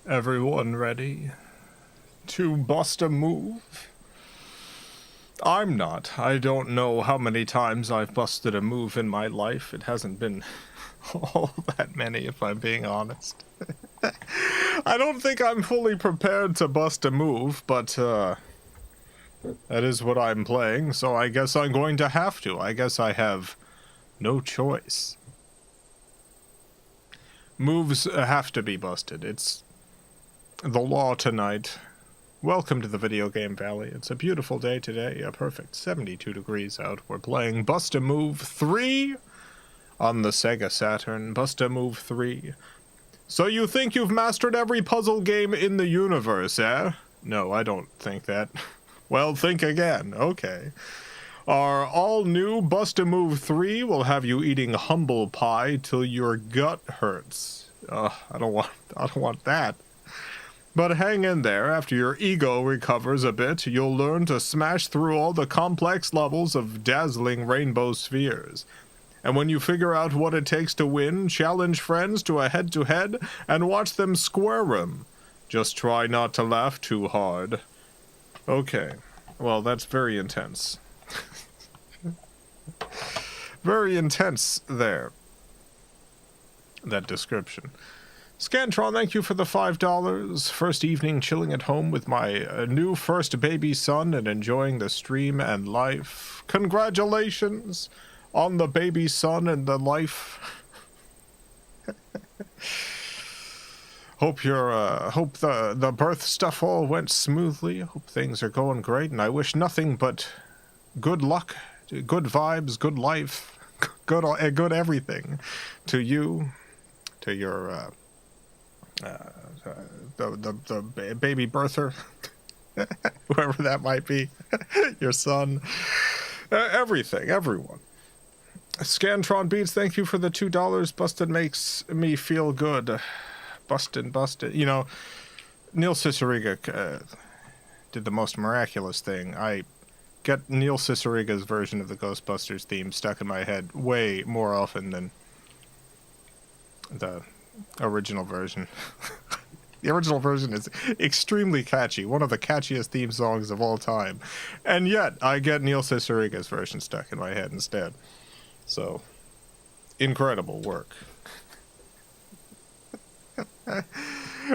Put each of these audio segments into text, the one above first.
Everyone ready to bust a move? I'm not. I don't know how many times I've busted a move in my life. It hasn't been all that many, if I'm being honest. I don't think I'm fully prepared to bust a move, but that is what I'm playing, so I guess I'm going to have to. I guess I have no choice. Moves have to be busted. It's the law tonight. Welcome to the Video Game Valley. It's a beautiful day today, a perfect 72 degrees out. We're playing Bust a Move 3 on the Sega Saturn. Bust a Move 3. So you think you've mastered every puzzle game in the universe, eh? No, I don't think that. Well, think again. Okay. Our all-new Bust a Move 3 will have you eating humble pie till your gut hurts. I don't want that. But hang in there. After your ego recovers a bit, you'll learn to smash through all the complex levels of dazzling rainbow spheres. And when you figure out what it takes to win, challenge friends to a head-to-head and watch them square 'em. Just try not to laugh too hard. Okay. Well, that's very intense. Very intense there. That description. Scantron, thank you for the $5. First evening chilling at home with my new first baby son and enjoying the stream and life. Congratulations on the baby son and the life. Hope the birth stuff all went smoothly. Hope things are going great, and I wish nothing but good luck, good vibes, good life, good everything to you, to your the baby birther, whoever that might be, your son, everything, everyone. Scantron Beats, thank you for the $2. Busted makes me feel good. Busted. You know, Neil Cicierega did the most miraculous thing. I get Neil Cicerega's version of the Ghostbusters theme stuck in my head way more often than the original version. The original version is extremely catchy, one of the catchiest theme songs of all time, and yet I get Neil Cicerega's version stuck in my head instead. So, incredible work.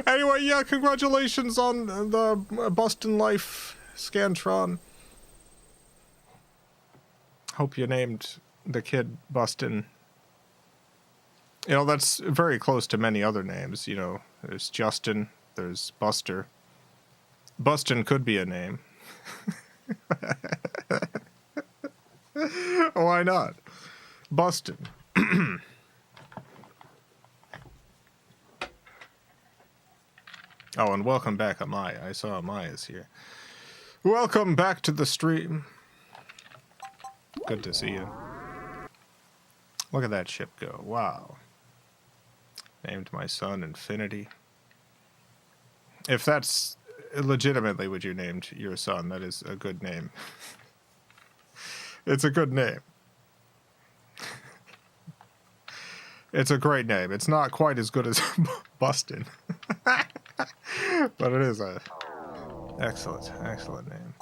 Anyway, yeah, congratulations on the Bustin' Life, Scantron. Hope you named the kid Bustin'. You know, that's very close to many other names. You know, there's Justin, there's Buster. Bustin' could be a name. Why not? Bustin'. Oh, and welcome back, Amaya. I saw Amaya's here. Welcome back to the stream. Good to see you. Look at that ship go. Wow. Named my son Infinity. If that's legitimately what you named your son, that is a good name. It's a good name. It's a great name. It's not quite as good as Bustin'. But it is a excellent name.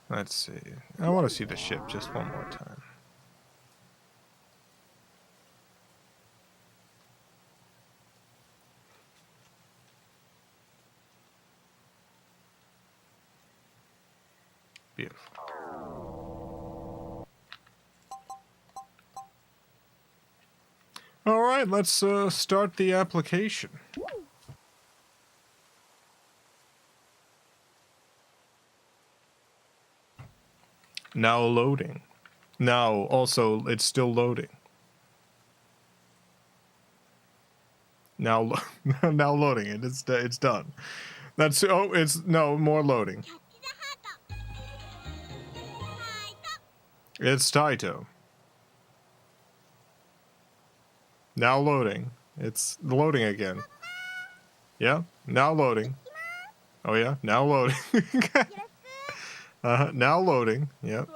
Let's see. I want to see the ship just one more time. Beautiful. All right, let's start the application. Now loading. Now, also, it's still loading. Now, now loading it. It's done. That's no more loading. It's Taito. Now loading. It's loading again. Yeah, now loading. Oh yeah, now loading. Now loading. Yep.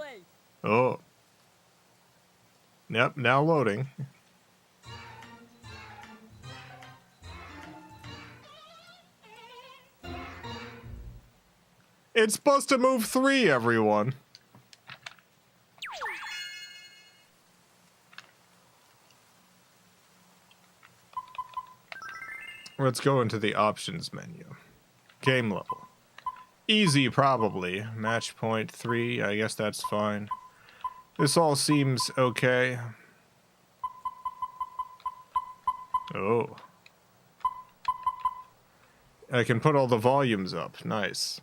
Oh. Yep, now loading. It's Bust a Move 3, everyone. Let's go into the options menu. Game level. Easy, probably. Match point 3, I guess that's fine. This all seems okay. Oh. I can put all the volumes up. Nice.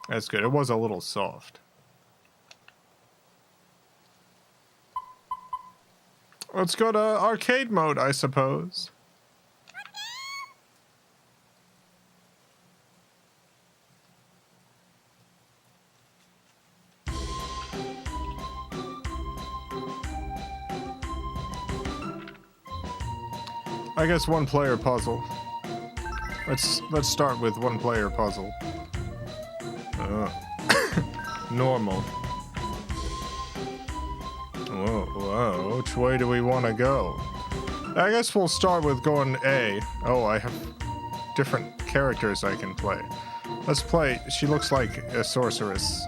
That's good. It was a little soft. Let's go to arcade mode, I suppose. I guess one-player puzzle. Let's start with one-player puzzle. Normal. Whoa, which way do we want to go? I guess we'll start with going A. Oh, I have different characters I can play. Let's play. She looks like a sorceress.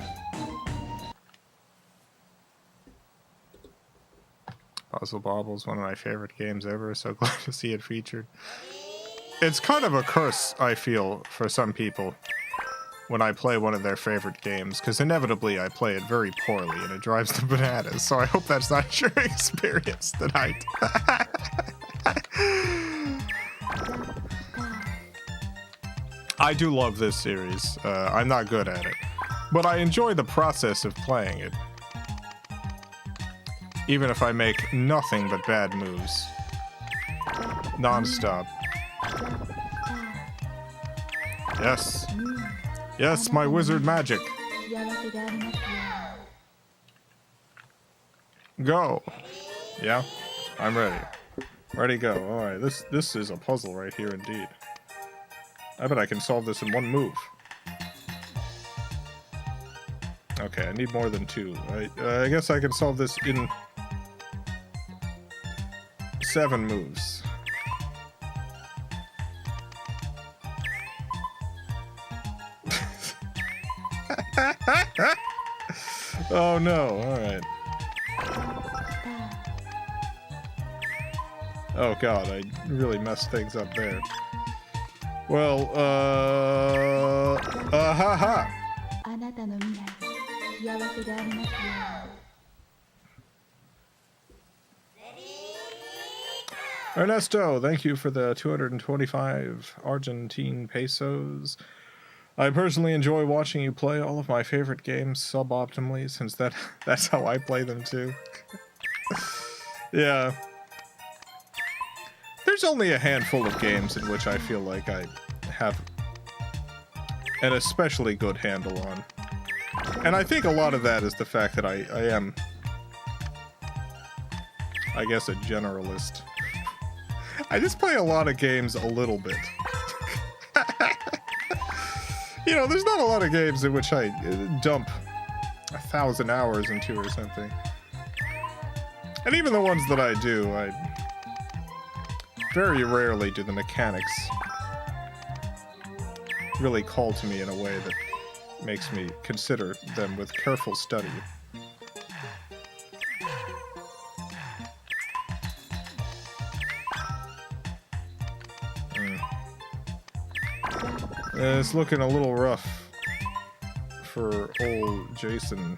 Puzzle Bobble's one of my favorite games ever, so glad to see it featured. It's kind of a curse, I feel, for some people when I play one of their favorite games, because inevitably I play it very poorly and it drives them bananas, so I hope that's not your experience tonight. I do love this series. I'm not good at it, but I enjoy the process of playing it. Even if I make nothing but bad moves. Non-stop. Yes. Yes, my wizard magic. Go. Yeah, I'm ready. Ready, go. Alright, this is a puzzle right here indeed. I bet I can solve this in one move. Okay, I need more than 2. I guess I can solve this in 7 moves. Oh no, alright. Oh god, I really messed things up there. Well, ha. Ernesto, thank you for the 225 Argentine pesos. I personally enjoy watching you play all of my favorite games suboptimally, since that's how I play them too. Yeah. There's only a handful of games in which I feel like I have an especially good handle on. And I think a lot of that is the fact that I am, I guess, a generalist. I just play a lot of games a little bit. You know, there's not a lot of games in which I dump 1,000 hours into or something. And even the ones that I do, very rarely do the mechanics really call to me in a way that makes me consider them with careful study. It's looking a little rough for old Jason.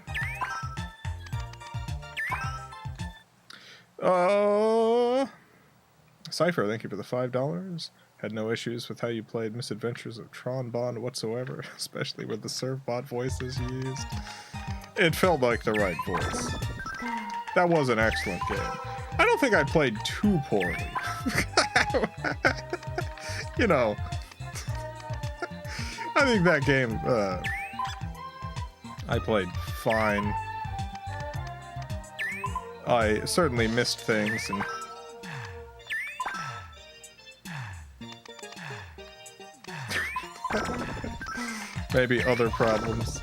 Cypher, thank you for the $5. Had no issues with how you played Misadventures of Tron Bond whatsoever, especially with the Servbot voices you used. It felt like the right voice. That was an excellent game. I don't think I played too poorly. You know, I think that game, I played fine. I certainly missed things, and maybe other problems.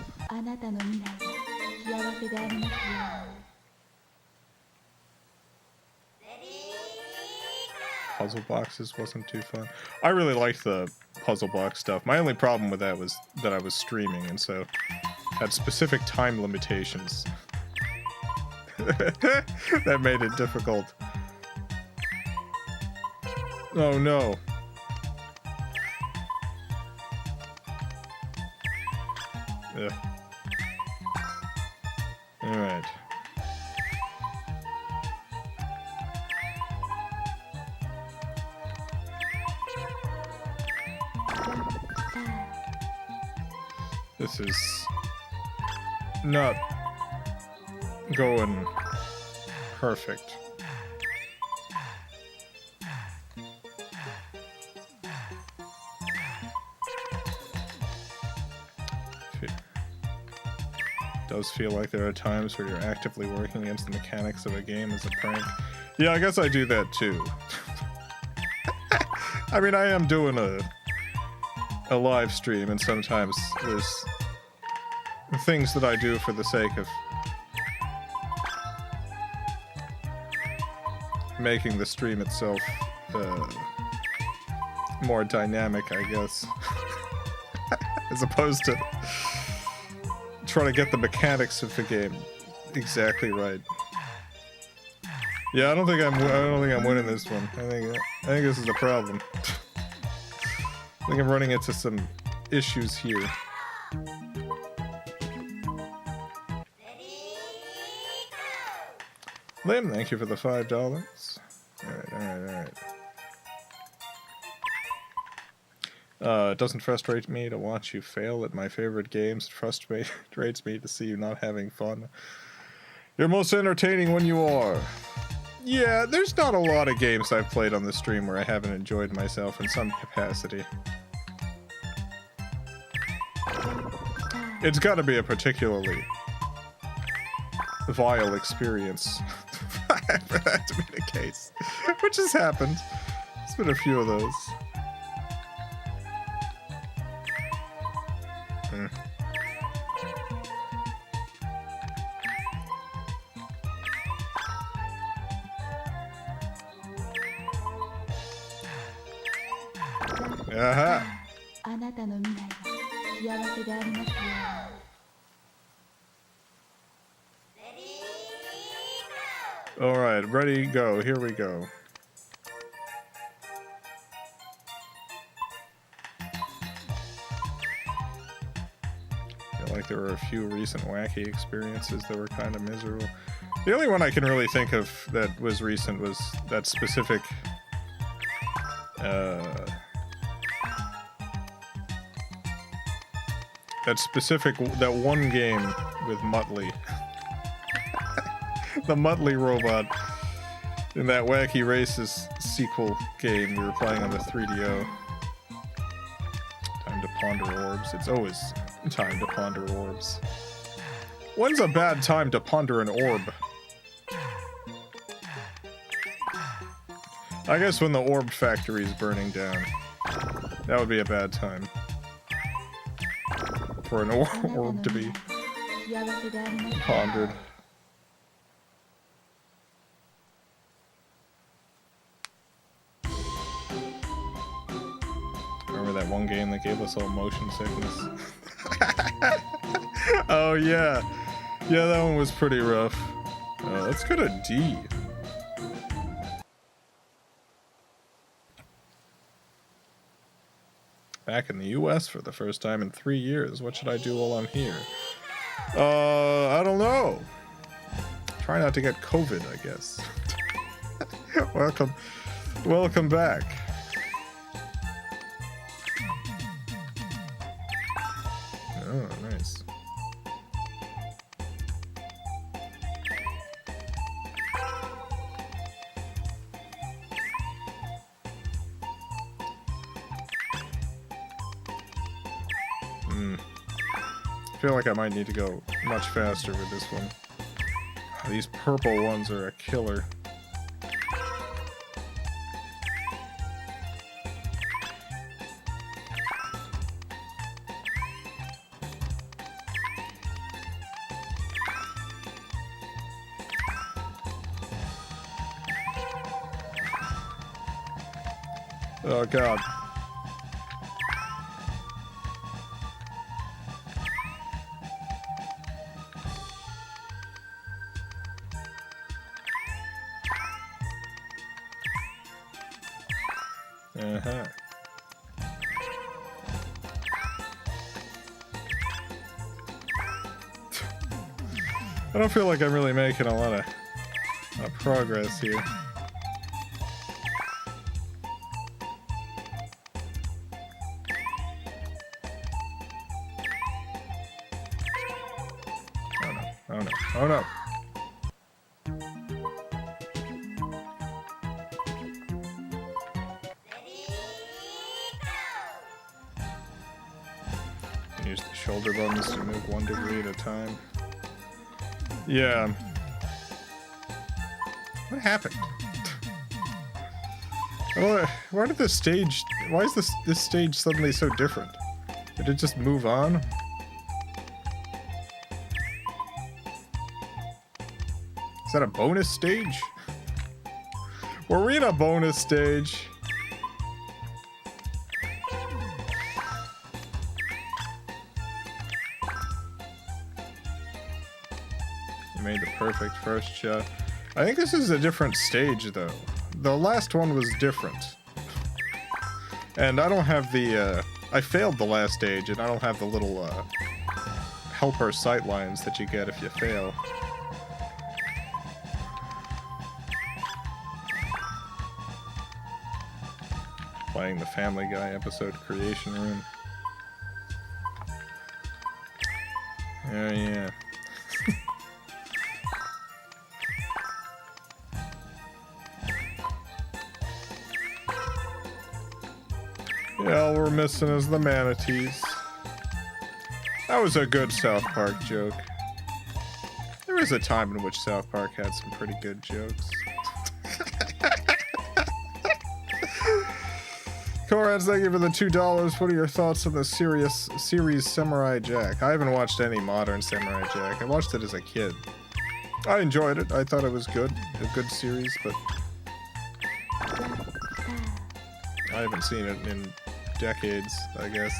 puzzle boxes wasn't too fun. I really liked the puzzle box stuff. My only problem with that was that I was streaming, and so had specific time limitations. That made it difficult. Oh no. Ugh. Alright. This is not going perfect. Does feel like there are times where you're actively working against the mechanics of a game as a prank. Yeah, I guess I do that too. I mean, I am doing a live stream, and sometimes there's things that I do for the sake of making the stream itself more dynamic, I guess. As opposed to trying to get the mechanics of the game exactly right. Yeah, I don't think I'm winning this one. I think this is a problem. I think I'm running into some issues here. Lim, thank you for the $5. Alright. It doesn't frustrate me to watch you fail at my favorite games. It frustrates me to see you not having fun. You're most entertaining when you are. Yeah, there's not a lot of games I've played on the stream where I haven't enjoyed myself in some capacity. It's gotta be a particularly vile experience for that to be the case. Which has happened. There's been a few of those. Aha! Alright, ready, go. Here we go. I feel like there were a few recent wacky experiences that were kind of miserable. The only one I can really think of that was recent was that specific that one game with Muttley. The Muttley robot in that Wacky Races sequel game we were playing on the 3DO. Time to ponder orbs. It's always time to ponder orbs. When's a bad time to ponder an orb? I guess when the orb factory is burning down. That would be a bad time. For an orb to be pondered. Remember that one game that gave us all motion sickness? Oh yeah. Yeah, that one was pretty rough. Let's go to D. Back in the US for the first time in 3 years. What should I do while I'm here? I don't know. Try not to get COVID, I guess. Welcome back. Oh, nice. I feel like I might need to go much faster with this one. These purple ones are a killer. Oh god. Uh-huh. I don't feel like I'm really making a lot of progress here. Oh no, oh no, oh no. Use the shoulder buttons to move 1 degree at a time. Yeah. What happened? Well, why did this stage... Why is this stage suddenly so different? Did it just move on? Is that a bonus stage? Were we in a bonus stage? Made the perfect first shot. I think this is a different stage though. The last one was different. And I don't have the, I failed the last stage and I don't have the little, helper sight lines that you get if you fail. Playing the Family Guy episode Creation Room. Yeah. Yeah, all we're missing is the manatees. That was a good South Park joke. There was a time in which South Park had some pretty good jokes. Corans, thank you for the $2. What are your thoughts on the series Samurai Jack? I haven't watched any modern Samurai Jack. I watched it as a kid. I enjoyed it. I thought it was good. A good series, but I haven't seen it in decades, I guess.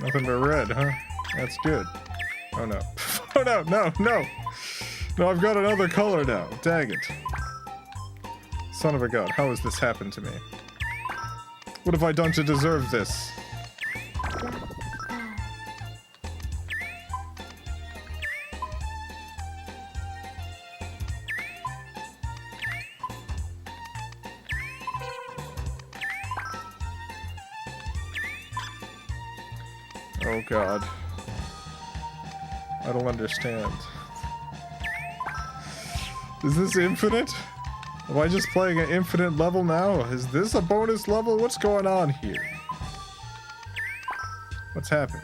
Nothing but red, huh? That's good. Oh no. Oh no, no, no! No, I've got another color now. Dang it. Son of a god, how has this happened to me? What have I done to deserve this? Oh god. I don't understand. Is this infinite? Am I just playing an infinite level now? Is this a bonus level? What's going on here? What's happened?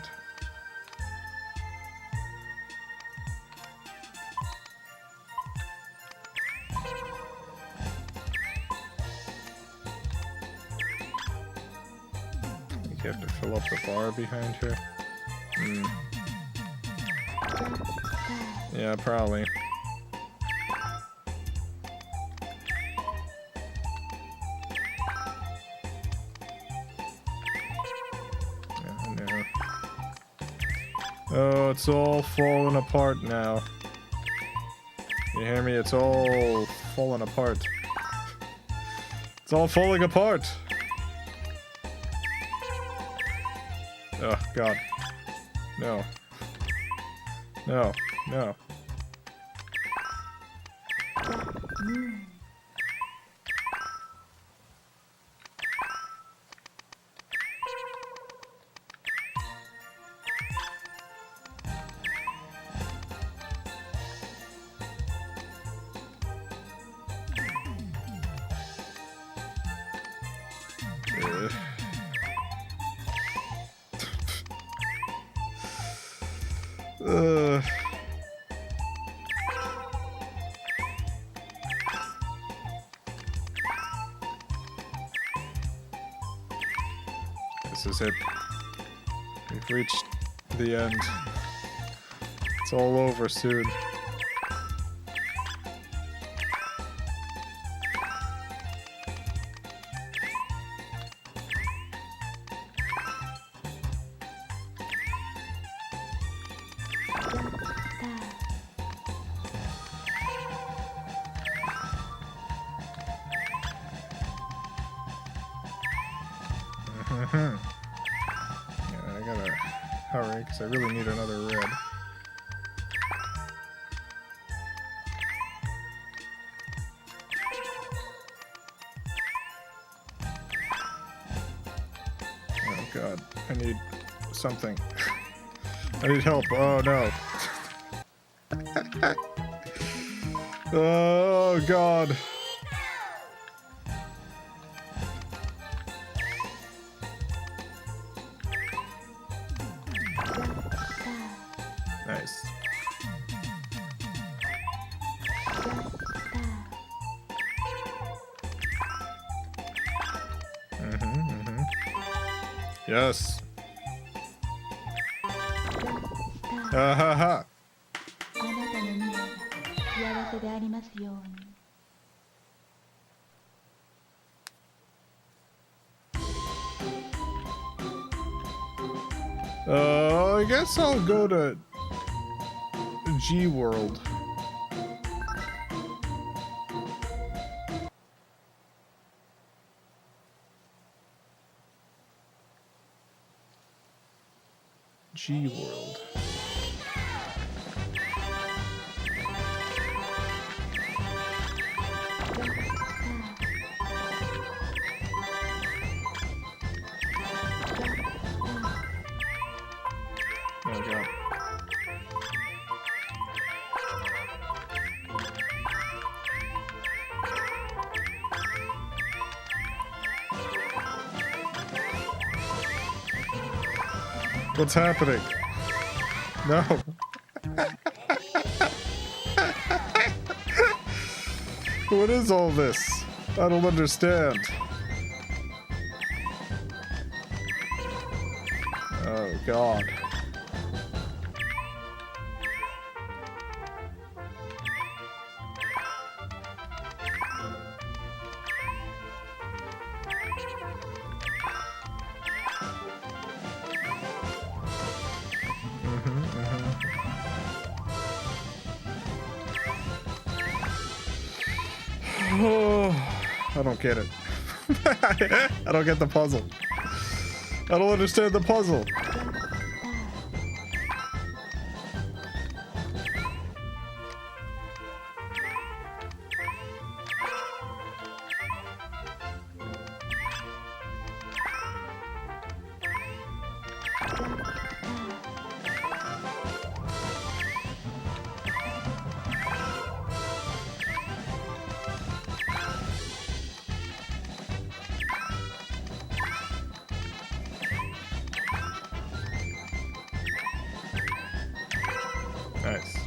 You have to fill up the bar behind her. Yeah, probably. Oh, it's all falling apart now. You hear me? It's all falling apart. It's all falling apart. Oh, God. No. No. No. This is it. We've reached the end. It's all over soon. Yeah, I gotta hurry because I really need another red. Oh god, I need something. I need help. Oh no. Oh god. Nice. Yes. Ha ha ha. I guess I'll go to G World. G World. Oh god. What's happening? No. What is all this? I don't understand. Oh god. Oh, I don't get it. I don't get the puzzle. I don't understand the puzzle. Nice.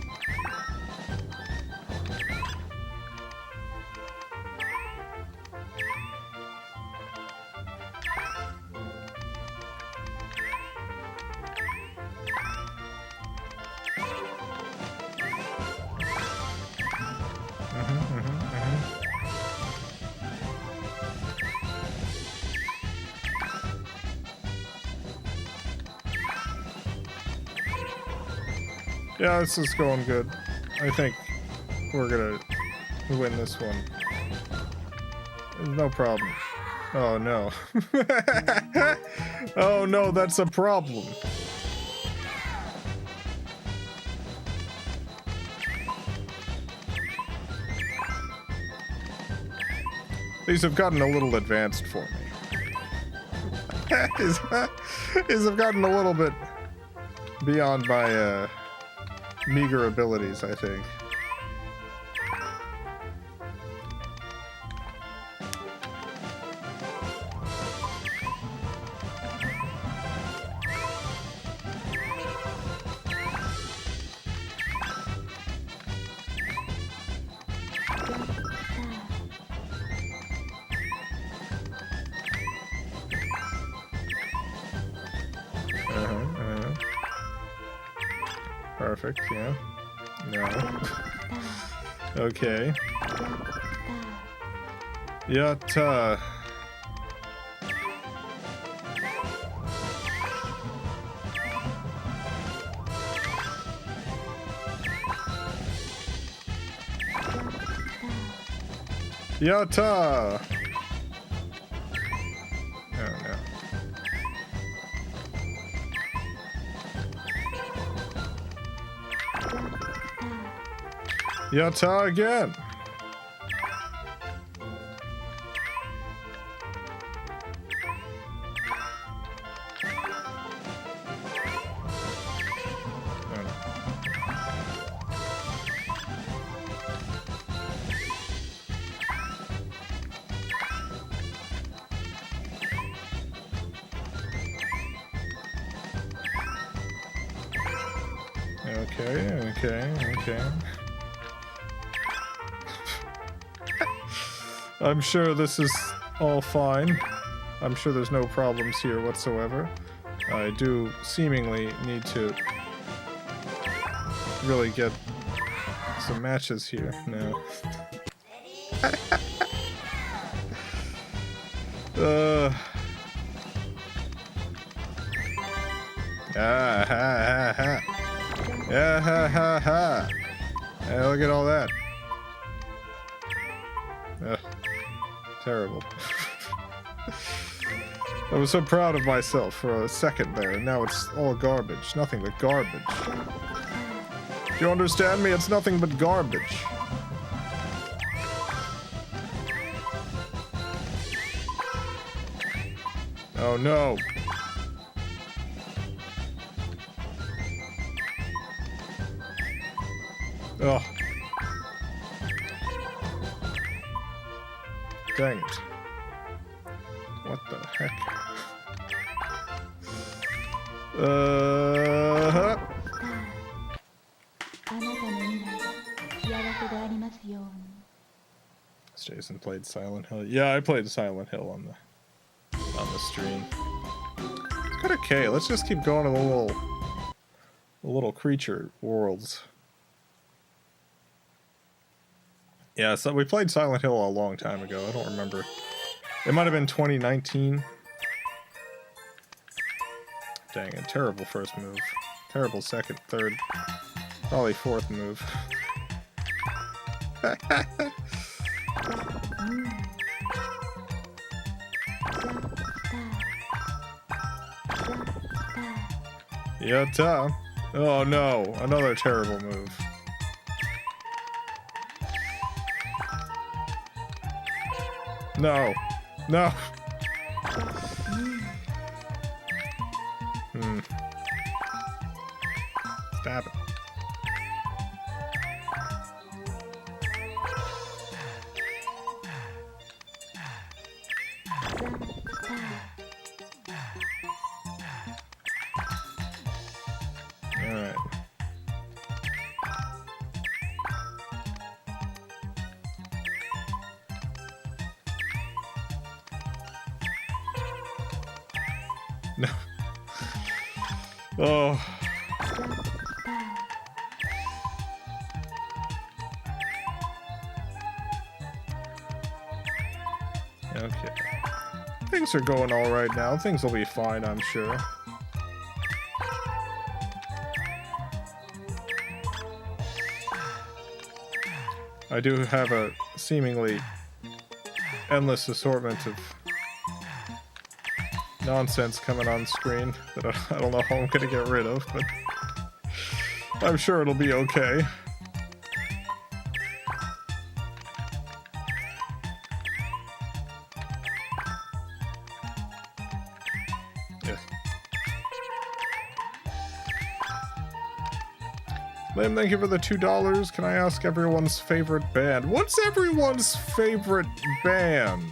Yeah, this is going good. I think we're gonna win this one. No problem. Oh no. Oh no, that's a problem. These have gotten a little advanced for me. These have gotten a little bit beyond my meager abilities, I think. perfect, yeah. No. Okay. Yatta. Yatta! Oh no. Yatta again! Oh no. Okay. I'm sure this is all fine. I'm sure there's no problems here whatsoever. I do seemingly need to really get some matches here. No. Ah, ha, ha, ha. Yeah, ha, ha, ha. Hey, look at all that. Ugh. Terrible. I was so proud of myself for a second there, and now it's all garbage. Nothing but garbage. Do you understand me? It's nothing but garbage. Oh no. Oh. Dang it. What the heck? Jason played Silent Hill. Yeah, I played Silent Hill on the stream. It's got okay. Let's just keep going to the little creature worlds. Yeah, so we played Silent Hill a long time ago. I don't remember. It might have been 2019. Dang it, terrible first move. Terrible second, third. Probably fourth move. Yatta. Oh no, another terrible move. No. No. Stab it. Alright. No. Oh. Okay. Things are going all right now. Things will be fine, I'm sure. I do have a seemingly endless assortment of nonsense coming on screen that I don't know how I'm gonna get rid of, but I'm sure it'll be okay. Yeah. Liam, thank you for the $2. Can I ask everyone's favorite band? What's everyone's favorite band?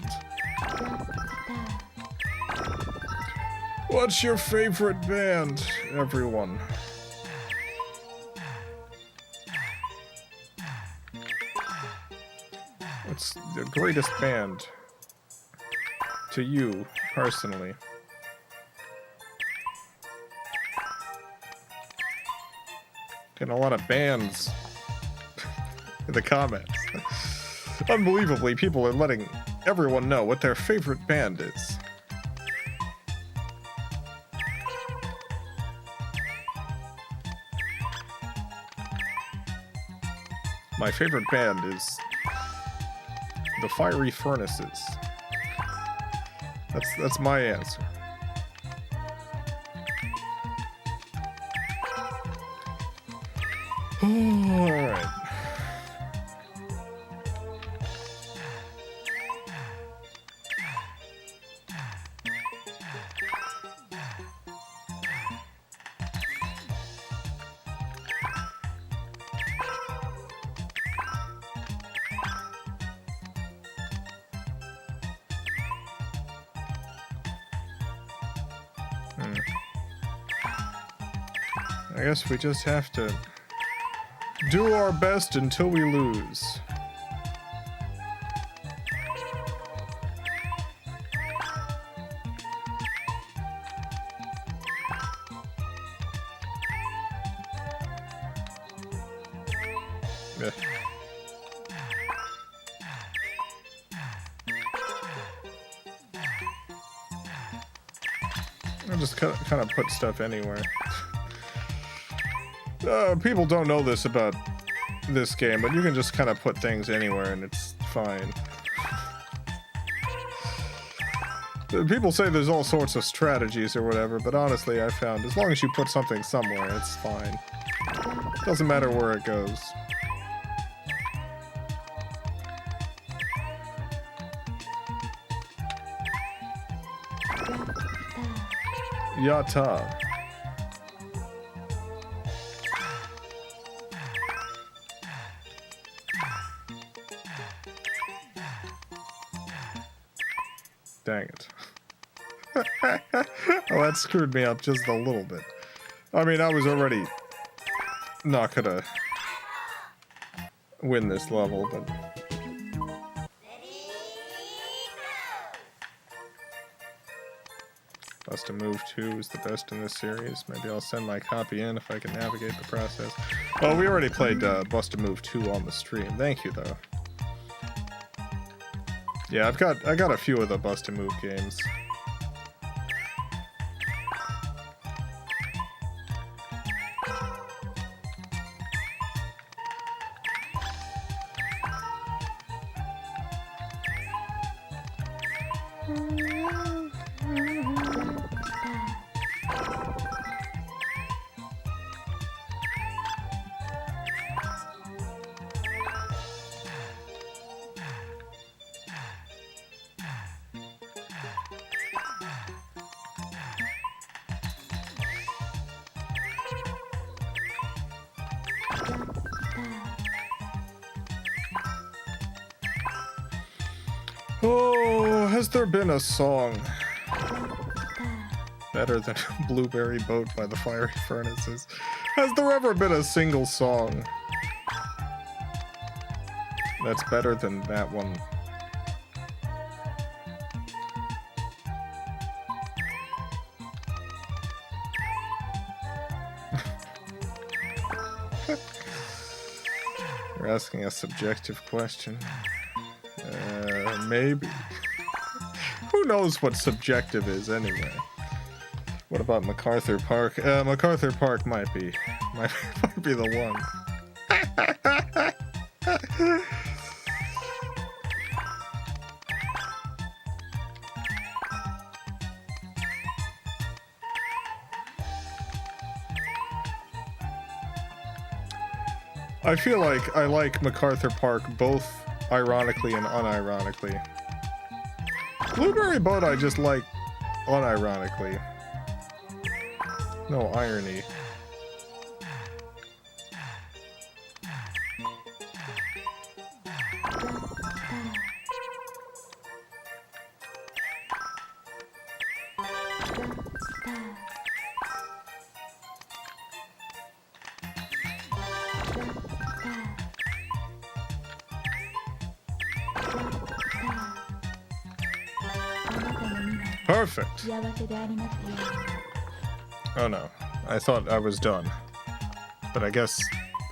What's your favorite band, everyone? What's the greatest band to you, personally? Getting a lot of bans in the comments. Unbelievably, people are letting everyone know what their favorite band is. My favorite band is the Fiery Furnaces. That's my answer. All right. I guess we just have to do our best until we lose. Yeah. I'll just kind of put stuff anywhere. People don't know this about this game, but you can just kind of put things anywhere and it's fine. People say there's all sorts of strategies or whatever, but honestly I found as long as you put something somewhere, it's fine. Doesn't matter where it goes. Yata. Dang it. Oh, that screwed me up just a little bit. I mean, I was already not gonna win this level, but... Bust a Move 2 is the best in this series. Maybe I'll send my copy in if I can navigate the process. Well, we already played Bust a Move 2 on the stream. Thank you, though. Yeah, I got a few of the Bust a Move games. Oh, has there been a song better than Blueberry Boat by the Fiery Furnaces? Has there ever been a single song that's better than that one? You're asking a subjective question. Maybe. Who knows what subjective is anyway? What about MacArthur Park? MacArthur Park might be the one. I feel like I like MacArthur Park both ironically and unironically. Blueberry Boat I just like unironically. No irony. Perfect. Oh no, I thought I was done. But I guess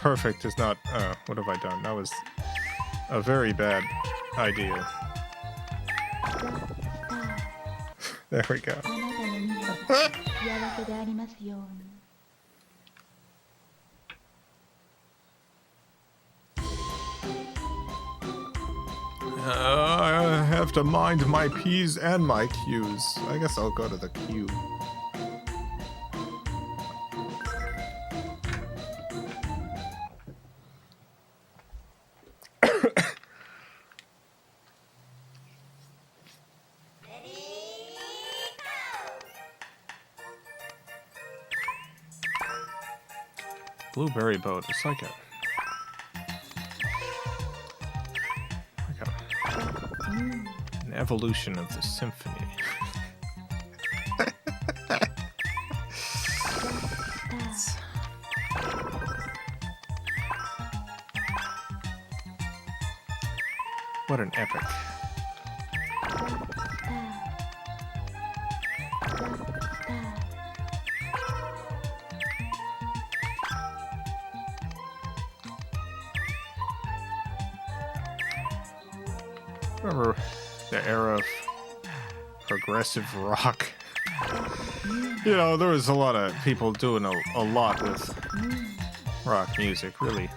perfect is not... what have I done? That was a very bad idea. There we go. I have to mind my P's and my Q's. I guess I'll go to the Q. Blueberry boat. It's like an evolution of the symphony. What an epic. Remember the era of progressive rock? You know, there was a lot of people doing a lot with rock music, really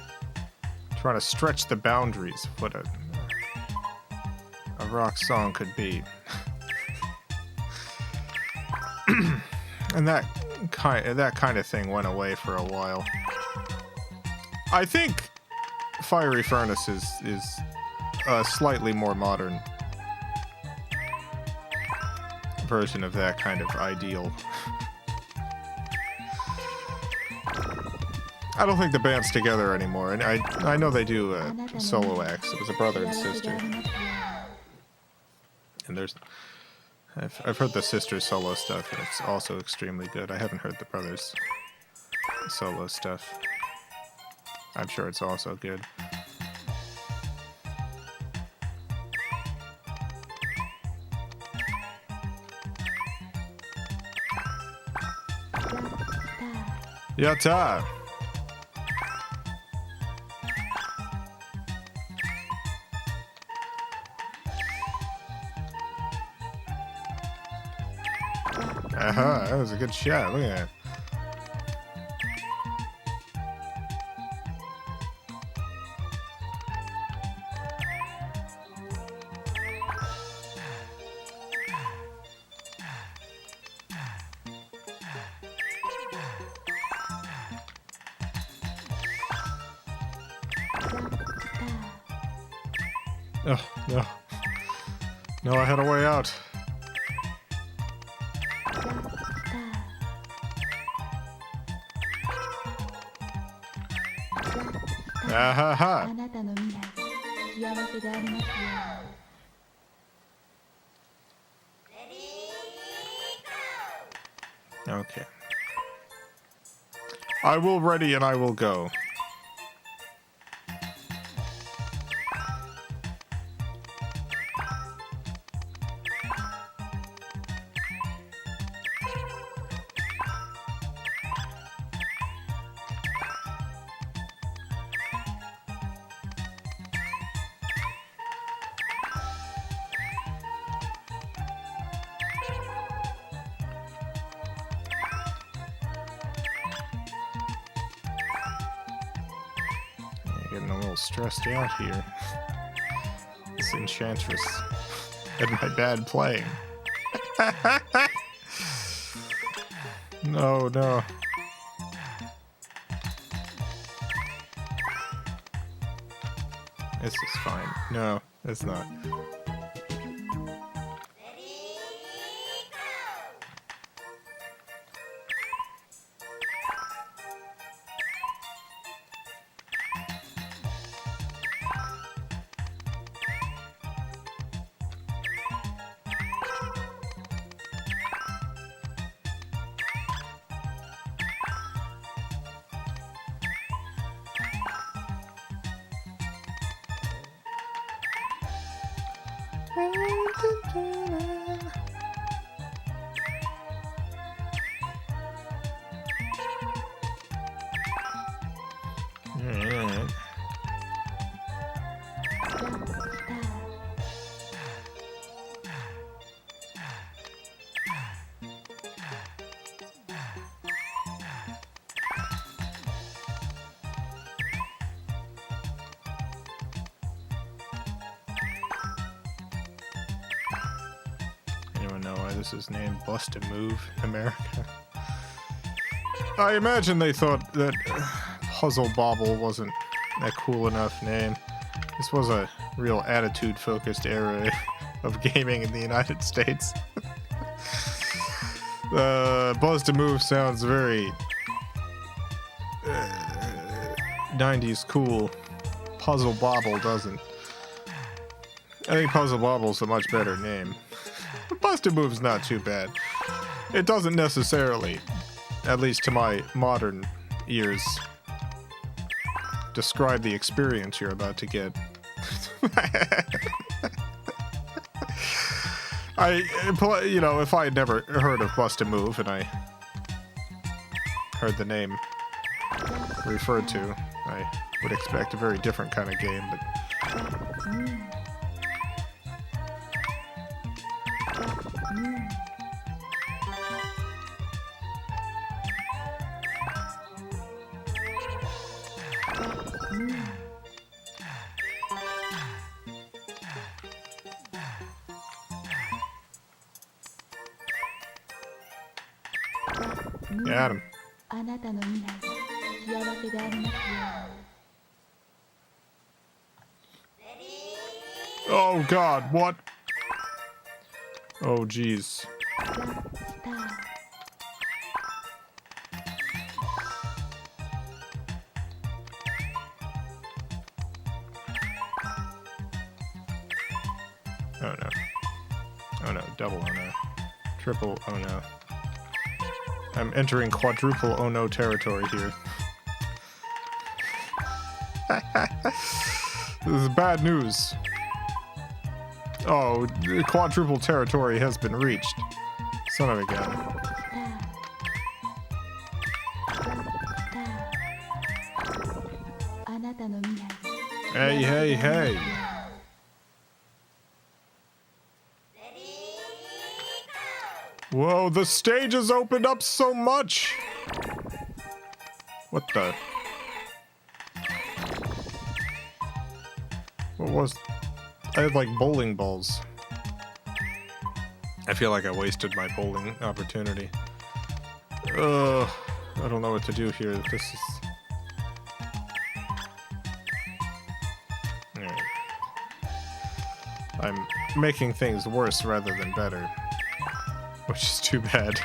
trying to stretch the boundaries of what a rock song could be. And that kind of thing went away for a while. I think Fiery Furnace is a slightly more modern version of that kind of ideal. I don't think the band's together anymore, and I know they do solo acts. It was a brother and sister, and I've heard the sister's solo stuff, and it's also extremely good. I haven't heard the brother's solo stuff. I'm sure it's also good. Yatta! That was a good shot. Look at that. Oh, no. No, I had a way out. Ahaha. Okay. I will ready and I will go. Getting a little stressed out here. This enchantress and my bad playing. No. This is fine. No, it's not. why this is named Bust a Move in America. I imagine they thought that Puzzle Bobble wasn't a cool enough name. This was a real attitude-focused era of gaming in the United States. Bust a Move sounds very 90s cool. Puzzle Bobble doesn't. I think Puzzle Bobble's a much better name. Bust a Move's not too bad. It doesn't necessarily, at least to my modern ears, describe the experience you're about to get. If I had never heard of Bust a Move and I heard the name referred to, I would expect a very different kind of game, but got him. Oh God, what? Oh jeez. Oh no. Oh no, double oh no. Triple oh no. I'm entering quadruple oh no territory here. This is bad news. Oh, quadruple territory has been reached. Son of a gun. Hey, hey, hey. Whoa, the stage has opened up so much! What the? What was... I had like bowling balls. I feel like I wasted my bowling opportunity. I don't know what to do here. This is... Alright. I'm making things worse rather than better. Which is too bad.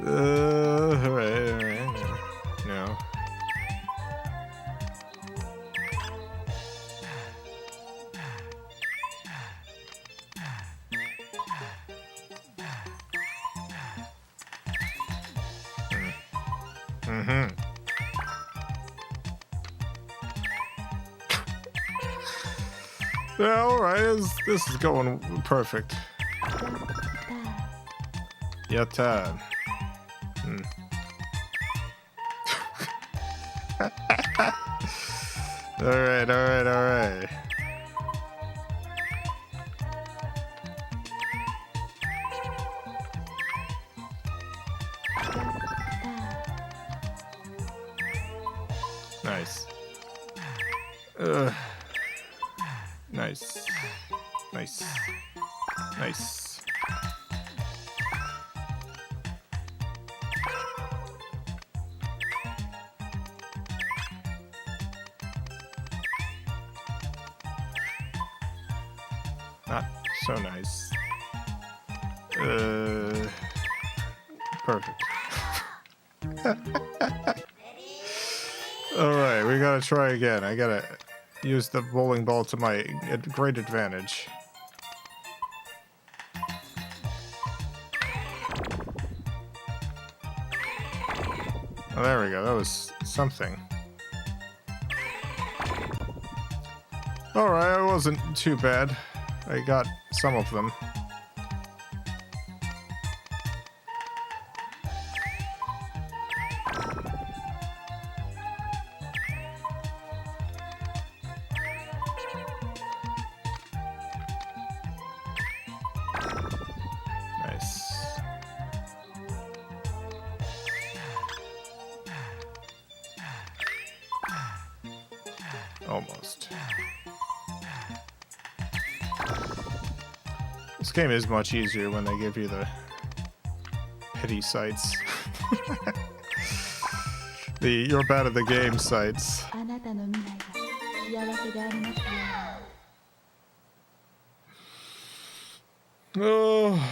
Alright. No. Mm-hmm. Yeah, alright, this is going perfect. Yatta. Alright, alright, alright. Nice. Nice. Nice. Nice. Not so nice. Perfect. Alright, we gotta try again. I gotta use the bowling ball to my great advantage. Oh, there we go. That was something. Alright, it wasn't too bad. I got some of them. Almost. This game is much easier when they give you the pity sites. The you're bad at the game sites. Oh.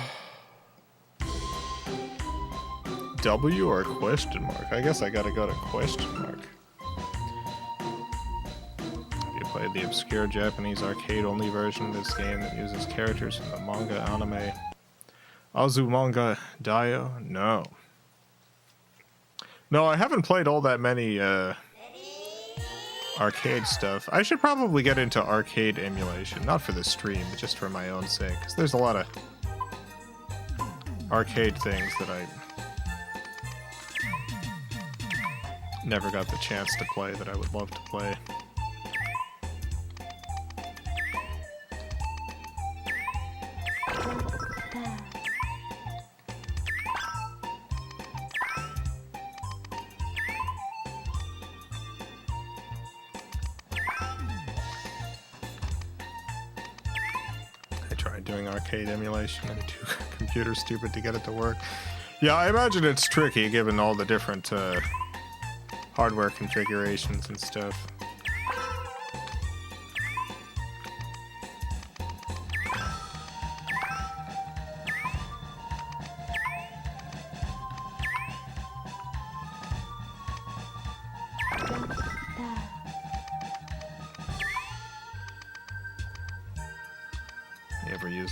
W or question mark? I guess I gotta go to question mark. You played the obscure Japanese arcade-only version of this game that uses characters from the manga anime Azumanga Daioh? No. No, I haven't played all that many arcade stuff. I should probably get into arcade emulation, not for the stream, but just for my own sake, because there's a lot of arcade things that I never got the chance to play that I would love to play. Doing arcade emulation and too computer stupid to get it to work. Yeah, I imagine it's tricky given all the different hardware configurations and stuff.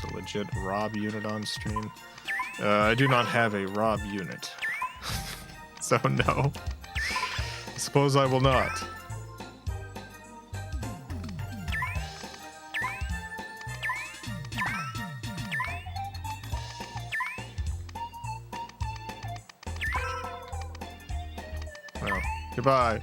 A legit Rob unit on stream? I do not have a Rob unit. So no. I suppose I will not. Well, goodbye.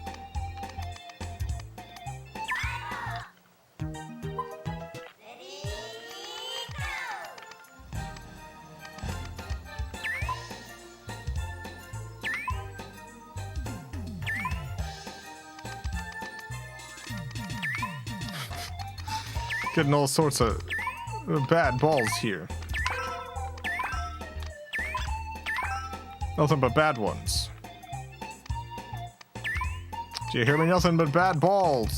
Getting all sorts of bad balls here. Nothing but bad ones. Do you hear me? Nothing but bad balls.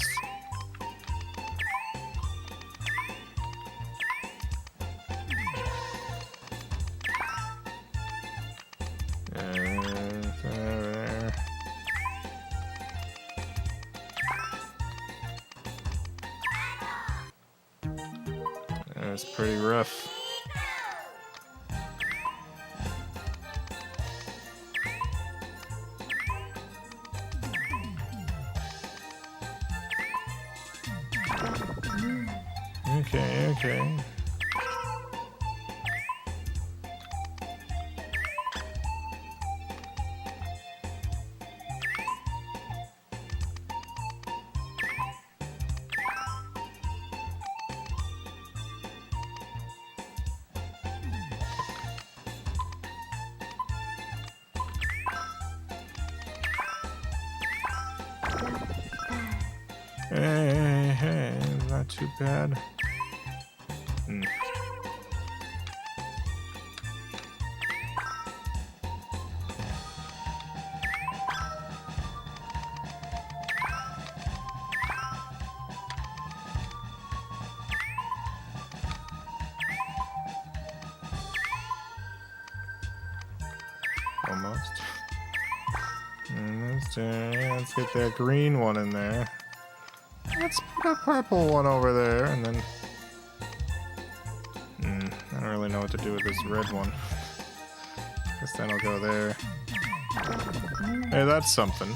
That's pretty rough. Okay. Hey, not too bad. Almost. Let's get that green one in there. Let's put a purple one over there, and then... I don't really know what to do with this red one. Guess then I'll go there. Hey, that's something.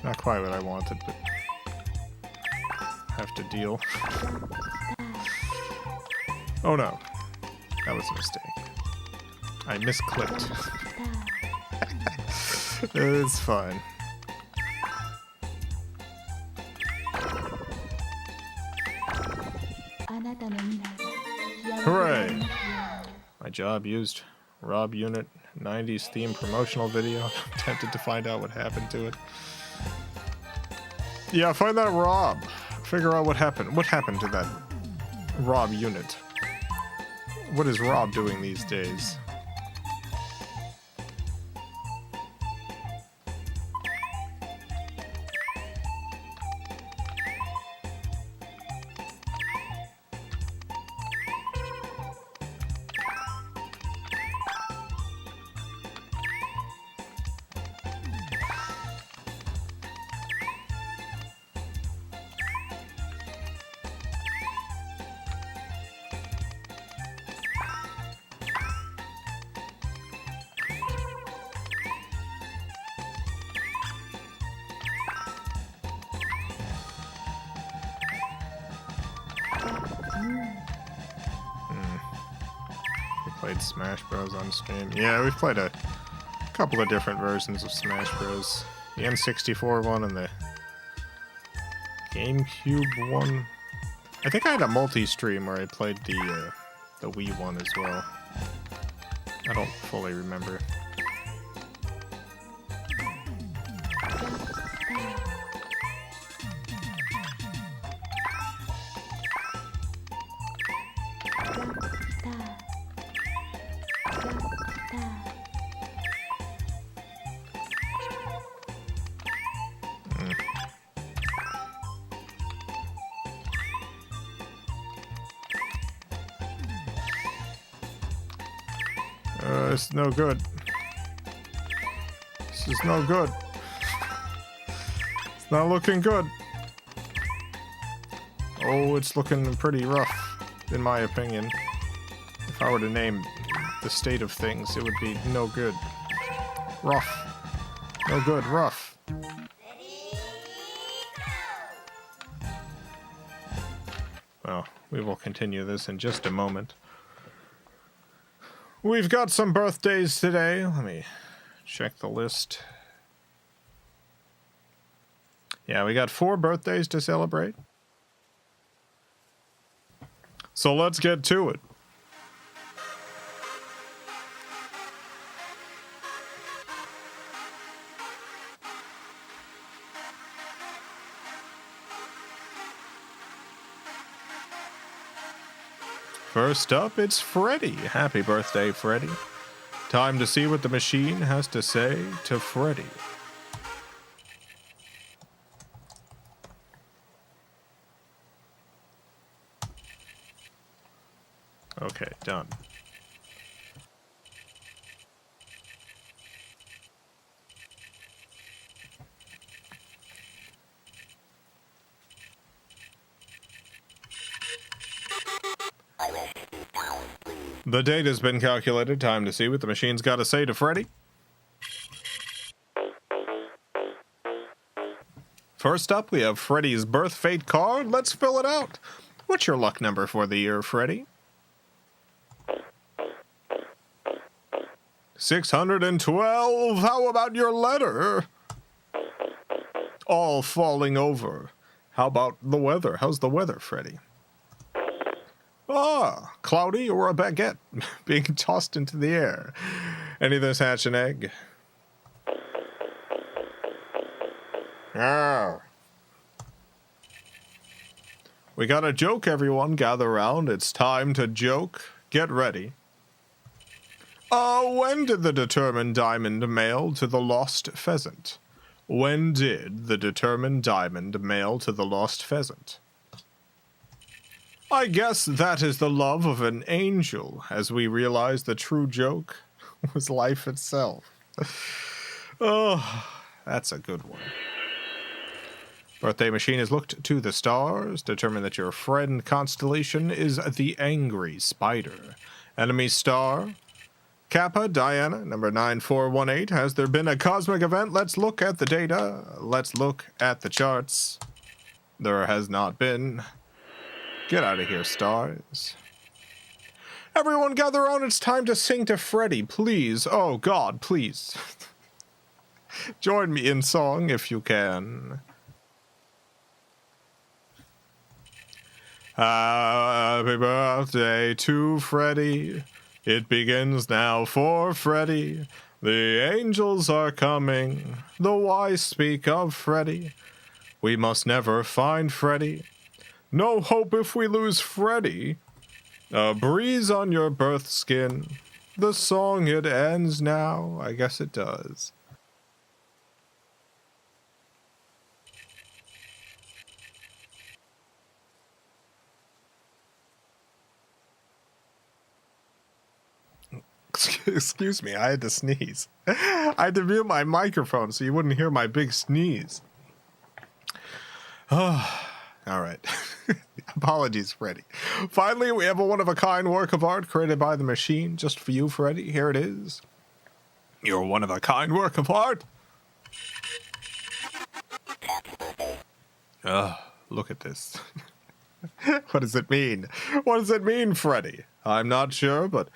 Not quite what I wanted, but... have to deal. Oh no. That was a mistake. I misclicked. It's fine. Hooray! My job used Rob Unit 90s theme promotional video. I'm tempted to find out what happened to it. Yeah, find that Rob. figure out what happened. What happened to that Rob unit? What is Rob doing these days? Played Smash Bros on stream. Yeah, we've played a couple of different versions of Smash Bros. The N64 one and the GameCube one. I think I had a multi-stream where I played the Wii one as well. I don't fully remember. It's no good. This is no good. It's not looking good. Oh, it's looking pretty rough, in my opinion. If I were to name the state of things, it would be no good. Rough. No good, rough. Well, we will continue this in just a moment. We've got some birthdays today. Let me check the list. Yeah, we got 4 birthdays to celebrate. So let's get to it. First up, it's Freddy. Happy birthday, Freddy. Time to see what the machine has to say to Freddy. Okay, done. The date has been calculated. Time to see what the machine's got to say to Freddy. First up, we have Freddy's birth fate card. Let's fill it out. What's your luck number for the year, Freddy? 612. How about your letter? All falling over. How about the weather? How's the weather, Freddy? Ah, cloudy or a baguette being tossed into the air. Any of this hatch an egg? Ah. We got a joke, everyone. Gather round. It's time to joke. Get ready. When did the determined diamond mail to the lost pheasant? When did the determined diamond mail to the lost pheasant? I guess that is the love of an angel, as we realize the true joke was life itself. Oh, that's a good one. Birthday machine has looked to the stars, determined that your friend constellation is the angry spider. Enemy star, Kappa, Diana, number 9418. Has there been a cosmic event? Let's look at the data. Let's look at the charts. There has not been. Get out of here, stars. Everyone gather around. It's time to sing to Freddy, please. Oh, God, please. Join me in song if you can. Happy birthday to Freddy. It begins now for Freddy. The angels are coming. The wise speak of Freddy. We must never find Freddy. No hope if we lose Freddy. A breeze on your birth skin. The song, it ends now. I guess it does. Excuse me, I had to sneeze. I had to mute my microphone so you wouldn't hear my big sneeze. Oh, all right. Apologies, Freddy. Finally, we have a one-of-a-kind work of art created by the machine just for you, Freddy. Here it is. Your one-of-a-kind work of art. Look at this. What does it mean? What does it mean, Freddy? I'm not sure, but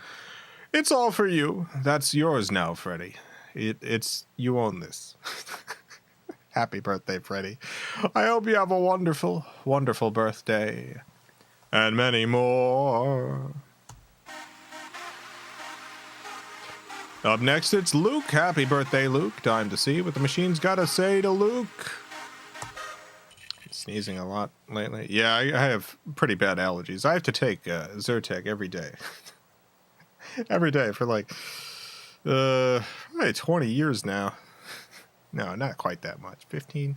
it's all for you. That's yours now, Freddy. It's you own this. Happy birthday, Freddy. I hope you have a wonderful, wonderful birthday. And many more. Up next, it's Luke. Happy birthday, Luke. Time to see what the machine's got to say to Luke. Sneezing a lot lately. Yeah, I have pretty bad allergies. I have to take Zyrtec every day. Every day for like probably 20 years now. No, not quite that much. 15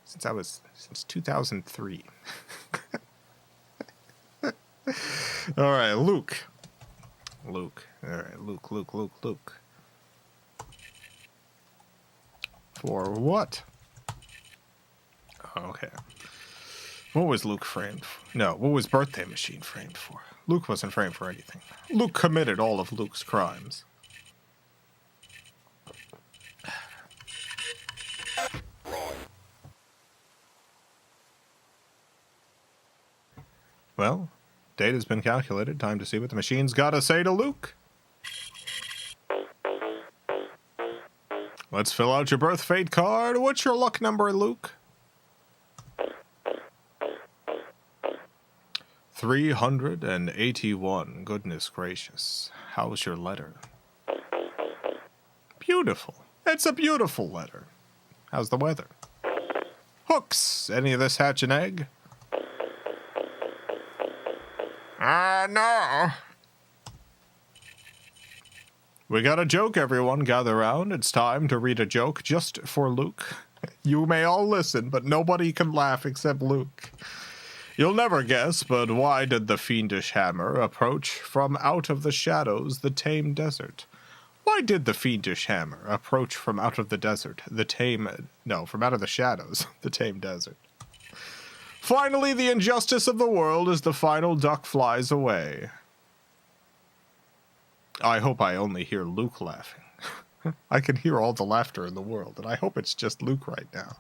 since 2003. All right, Luke. All right, Luke. For what? Okay. What was Luke framed for? No, what was Birthday Machine framed for? Luke wasn't framed for anything. Luke committed all of Luke's crimes. Well, data's been calculated. Time to see what the machine's got to say to Luke. Let's fill out your birth fate card. What's your luck number, Luke? 381. Goodness gracious. How's your letter? Beautiful. It's a beautiful letter. How's the weather? Hooks. Any of this hatch an egg? No. We got a joke, everyone. Gather round. It's time to read a joke just for Luke. You may all listen, but nobody can laugh except Luke. You'll never guess, but why did the fiendish hammer approach from out of the shadows the tame desert? Why did the fiendish hammer approach from out of the desert from out of the shadows the tame desert? Finally, the injustice of the world as the final duck flies away. I hope I only hear Luke laughing. I can hear all the laughter in the world, and I hope it's just Luke right now.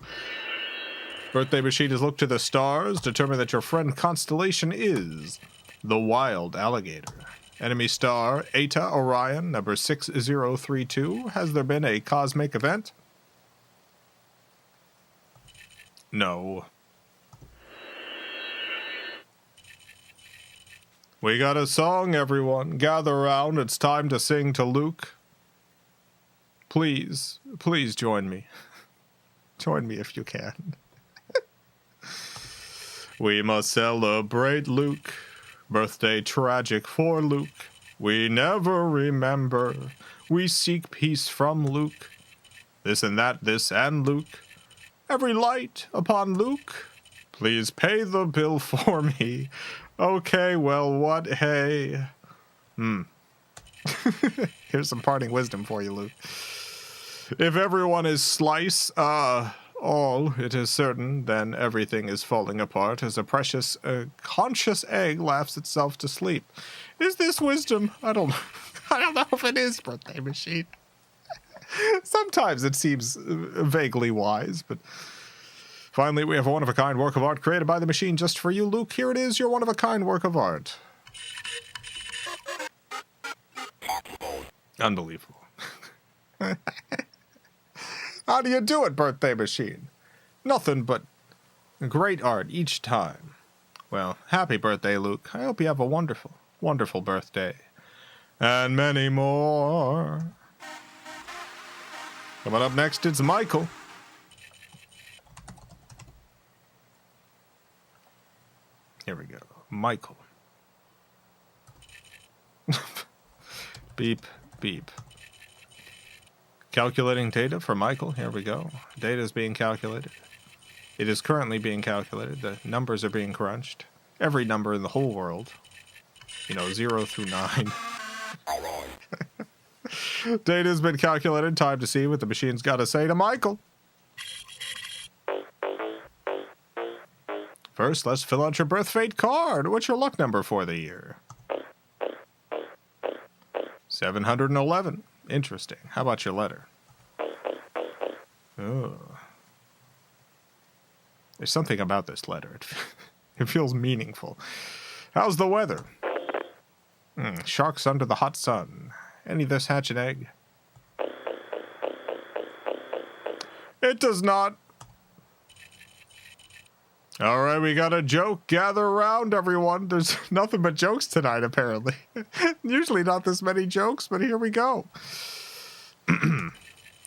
Birthday Machine has looked to the stars, determined that your friend constellation is the Wild Alligator. Enemy star, Eta Orion, number 6032. Has there been a cosmic event? No. We got a song, everyone. Gather around. It's time to sing to Luke. Please join me. Join me if you can. We must celebrate Luke. Birthday tragic for Luke. We never remember. We seek peace from Luke. This and that, this and Luke. Every light upon Luke. Please pay the bill for me. Okay, well, what? Hey. Here's some parting wisdom for you, Luke. If everyone is slice, all, it is certain, then everything is falling apart as a precious, conscious egg laughs itself to sleep. Is this wisdom? I don't know if it is, Birthday Machine. Sometimes it seems vaguely wise, but finally we have a one-of-a-kind work of art created by the machine just for you, Luke. Here it is, your one-of-a-kind work of art. Unbelievable. How do you do it, Birthday Machine? Nothing but great art each time. Well, happy birthday, Luke. I hope you have a wonderful, wonderful birthday. And many more. Coming up next, it's Michael. Michael. Beep, beep. Calculating data for Michael. Here we go. Data is being calculated. It is currently being calculated. The numbers are being crunched. Every number in the whole world. 0 through 9. Data has been calculated. Time to see what the machine's got to say to Michael. First, let's fill out your birth fate card. What's your luck number for the year? 711. Interesting. How about your letter? Oh. There's something about this letter. It feels meaningful. How's the weather? Sharks under the hot sun. Any of this hatch an egg? It does not. All right, we got a joke. Gather around, everyone. There's nothing but jokes tonight, apparently. Usually not this many jokes, but here we go.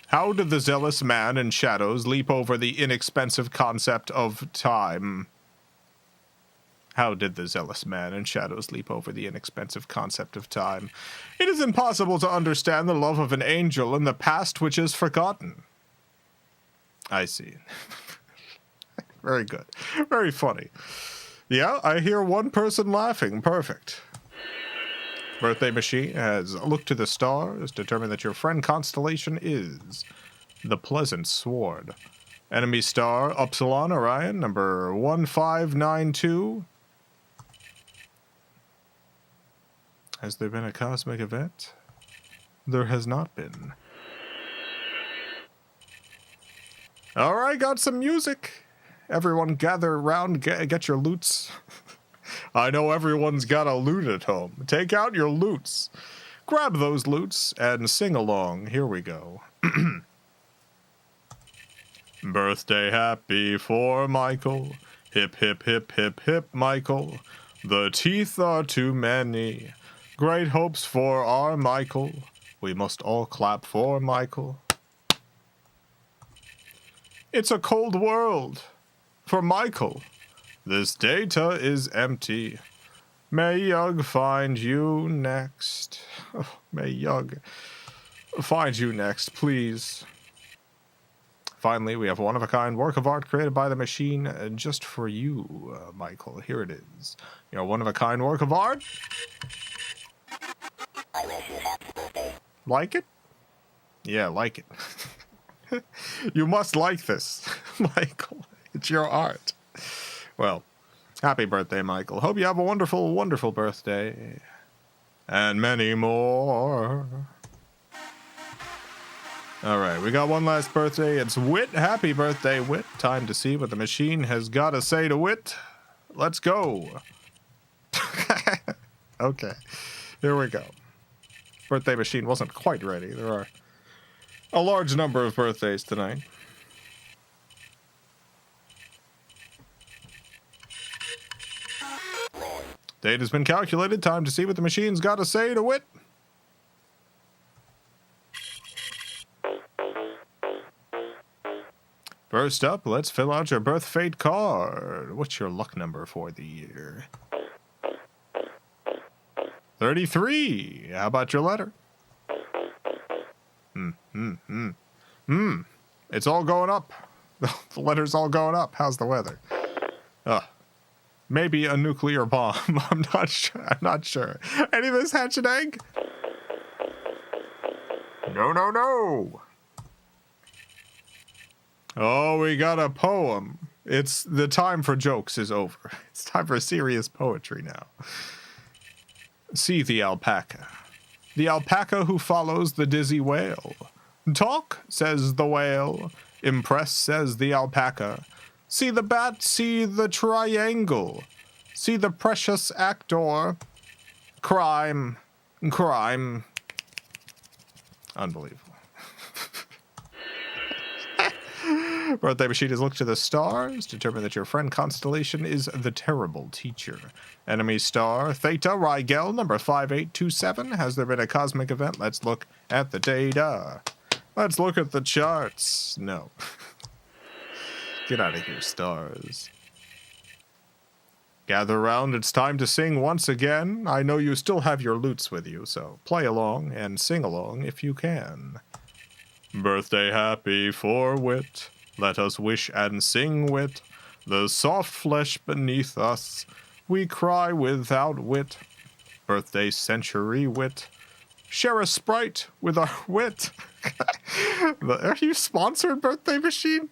How did the zealous man in shadows leap over the inexpensive concept of time? How did the zealous man in shadows leap over the inexpensive concept of time? It is impossible to understand the love of an angel in the past which is forgotten. I see. Very good. Very funny. Yeah, I hear one person laughing. Perfect. Birthday machine has looked to the stars, determined that your friend constellation is the Pleasant Sword. Enemy star, Upsilon Orion, number 1592. Has there been a cosmic event? There has not been. All right, got some music. Everyone gather around, get your loots. I know everyone's got a loot at home. Take out your loots. Grab those loots and sing along. Here we go. Birthday happy for Michael. Hip, hip, hip, hip, hip, Michael. The teeth are too many. Great hopes for our Michael. We must all clap for Michael. It's a cold world. For Michael, this data is empty. May Yug find you next. Oh, may Yug find you next, please. Finally, we have a one-of-a-kind work of art created by the machine just for you, Michael. Here it is. Your one-of-a-kind work of art. Like it? Yeah, like it. You must like this, Michael. It's your art. Well, happy birthday, Michael. Hope you have a wonderful, wonderful birthday. And many more. All right, we got one last birthday. It's Wit. Happy birthday, Wit. Time to see what the machine has got to say to Wit. Let's go. Okay, here we go. Birthday machine wasn't quite ready. There are a large number of birthdays tonight. Date has been calculated. Time to see what the machine's got to say to Wit. First up, let's fill out your birth fate card. What's your luck number for the year? 33. How about your letter? It's all going up. The letter's all going up. How's the weather? Maybe a nuclear bomb. I'm not sure. Any of this hatch an egg? No. Oh, we got a poem. It's the time for jokes is over. It's time for serious poetry now. See the alpaca. The alpaca who follows the dizzy whale. Talk, says the whale. Impress, says the alpaca. See the bat, see the triangle. See the precious actor. Crime. Unbelievable. Birthday machine has looked to the stars, determined that your friend Constellation is the terrible teacher. Enemy star, Theta Rigel, number 5827. Has there been a cosmic event? Let's look at the data. Let's look at the charts. No. Get out of here, stars. Gather round, it's time to sing once again. I know you still have your lutes with you, so play along and sing along if you can. Birthday happy for wit, let us wish and sing wit. The soft flesh beneath us, we cry without wit. Birthday century wit, share a Sprite with our wit. Are you sponsored, Birthday Machine?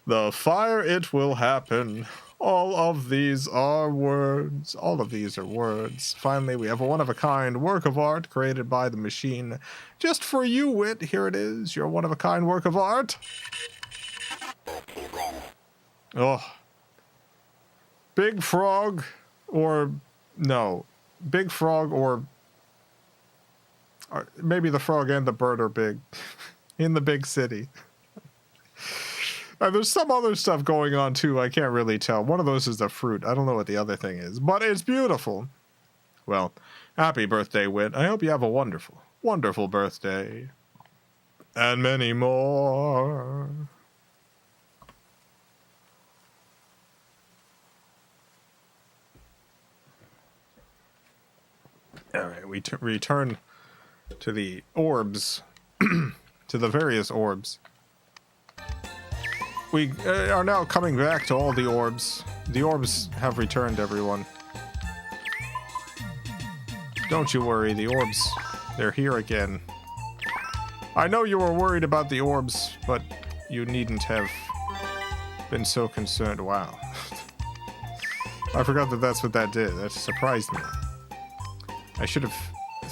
The fire, it will happen. All of these are words. All of these are words. Finally, we have a one-of-a-kind work of art created by the machine. Just for you, Wit. Here it is, your one-of-a-kind work of art. Oh. Big frog or... No. Big frog or maybe the frog and the bird are big. In the big city. There's some other stuff going on, too. I can't really tell. One of those is the fruit. I don't know what the other thing is. But it's beautiful. Well, happy birthday, Wit. I hope you have a wonderful, wonderful birthday. And many more. Alright, we return to the orbs. To the various orbs. We are now coming back to all the orbs. The orbs have returned, everyone. Don't you worry, the orbs, they're here again. I know you were worried about the orbs, but you needn't have been so concerned. Wow. I forgot that that's what that did. That surprised me. I should have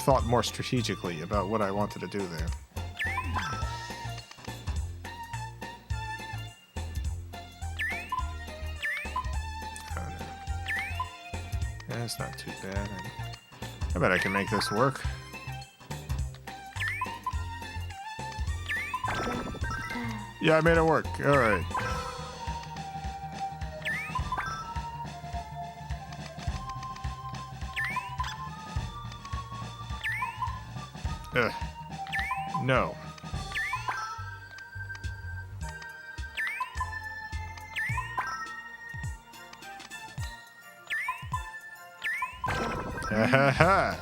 thought more strategically about what I wanted to do there. That's not too bad. I bet I can make this work. Yeah, I made it work. Alright. No. Ha.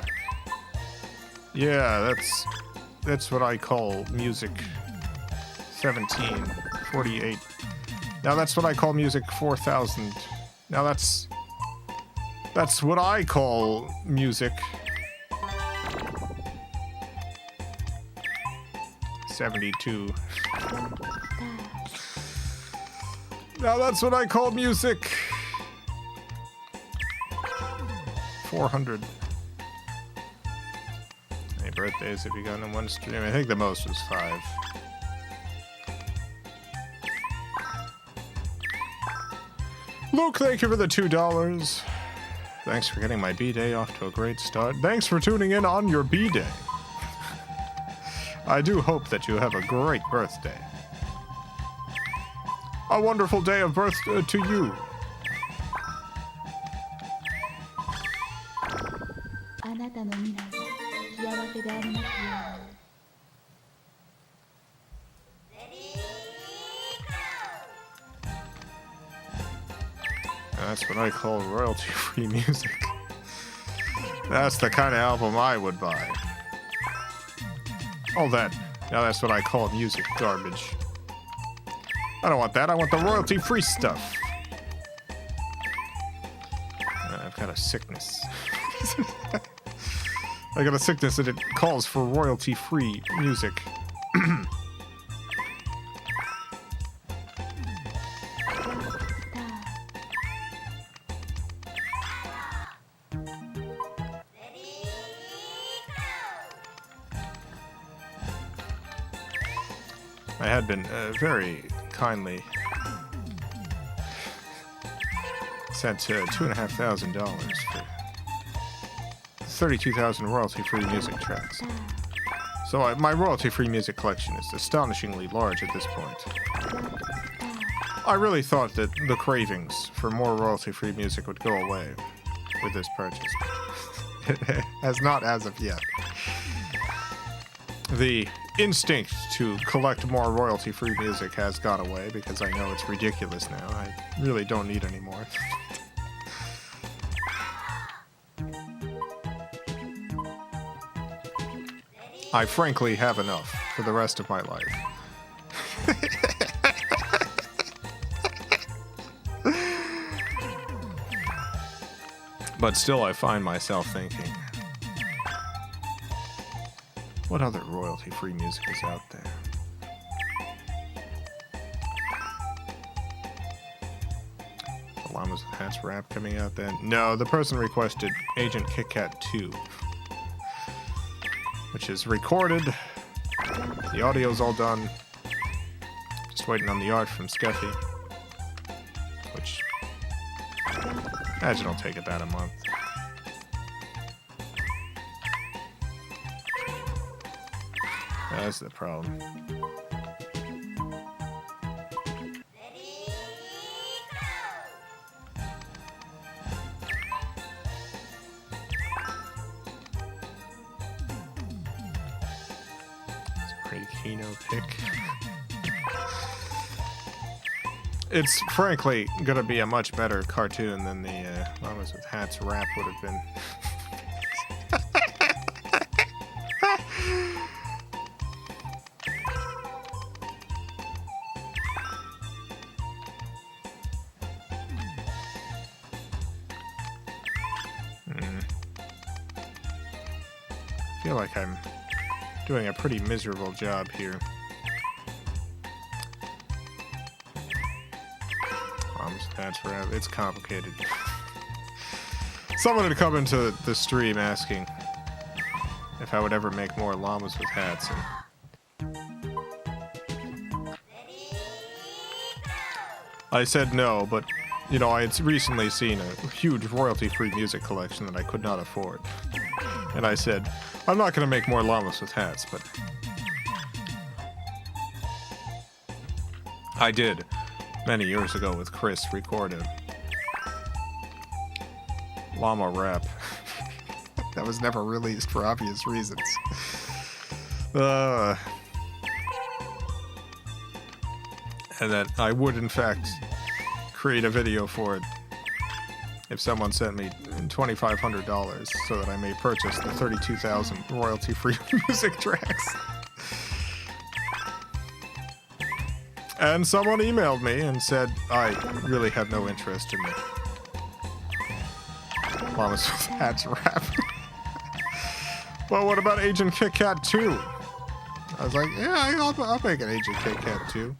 Yeah, that's what I call music 1748. Now that's what I call music 4000. Now that's what I call music 72. Now that's what I call music 400. How many birthdays have you gotten in one stream? I think the most was 5. Luke, thank you for the $2. Thanks for getting my B-Day off to a great start. Thanks for tuning in on your B-Day. I do hope that you have a great birthday. A wonderful day of birth to you. That's what I call royalty-free music. That's the kind of album I would buy. All that. Now that's what I call music garbage. I don't want that. I want the royalty-free stuff. I've got a sickness. I got a sickness that it calls for royalty-free music. I had been very kindly sent $2,500 for 32,000 royalty-free music tracks. So my royalty-free music collection is astonishingly large at this point. I really thought that the cravings for more royalty-free music would go away with this purchase. It has not as of yet. The instinct to collect more royalty-free music has gone away because I know it's ridiculous now. I really don't need any more. I frankly have enough for the rest of my life. But still, I find myself thinking, what other royalty-free music is out there? The Llamas with Hats rap coming out then? No, the person requested Agent Kit Kat 2, which is recorded. The audio's all done. Just waiting on the art from Skeffy, which I imagine will take about a month. That's the problem. It's a great Kino pick. It's frankly gonna be a much better cartoon than the Llamas with Hats rap would have been. I feel like I'm doing a pretty miserable job here. That's right. It's complicated. Someone had come into the stream asking if I would ever make more Llamas with Hats, and I said no, but, you know, I had recently seen a huge royalty-free music collection that I could not afford. And I said, I'm not going to make more Llamas with Hats, but I did. Many years ago with Chris recorded Llama rap that was never released for obvious reasons. And that I would in fact create a video for it if someone sent me $2,500 so that I may purchase the 32,000 royalty-free music tracks. And someone emailed me and said, I really have no interest in the Llamas with Hats rap. Well, what about Agent Kit Kat 2? I was like, yeah, I'll make an Agent Kit Kat 2.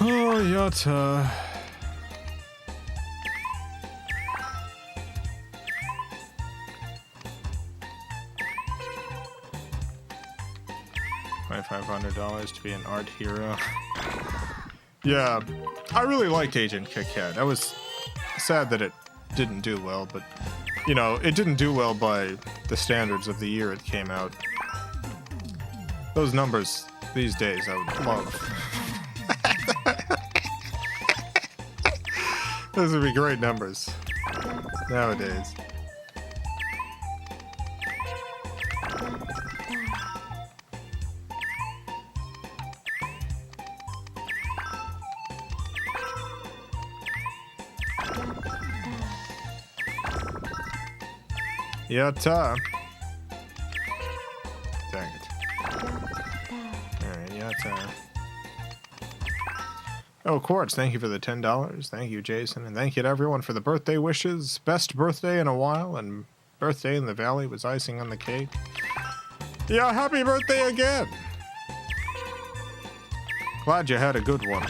Oh, Yata. $2,500 to be an art hero. Yeah, I really liked Agent Kit Kat. I was sad that it didn't do well, but, you know, it didn't do well by the standards of the year it came out. Those numbers these days I would love. Those would be great numbers nowadays. Yatta. Dang it. Alright, Yatta. Oh, Quartz, thank you for the $10. Thank you, Jason. And thank you to everyone for the birthday wishes. Best birthday in a while, and birthday in the valley was icing on the cake. Yeah, happy birthday again! Glad you had a good one.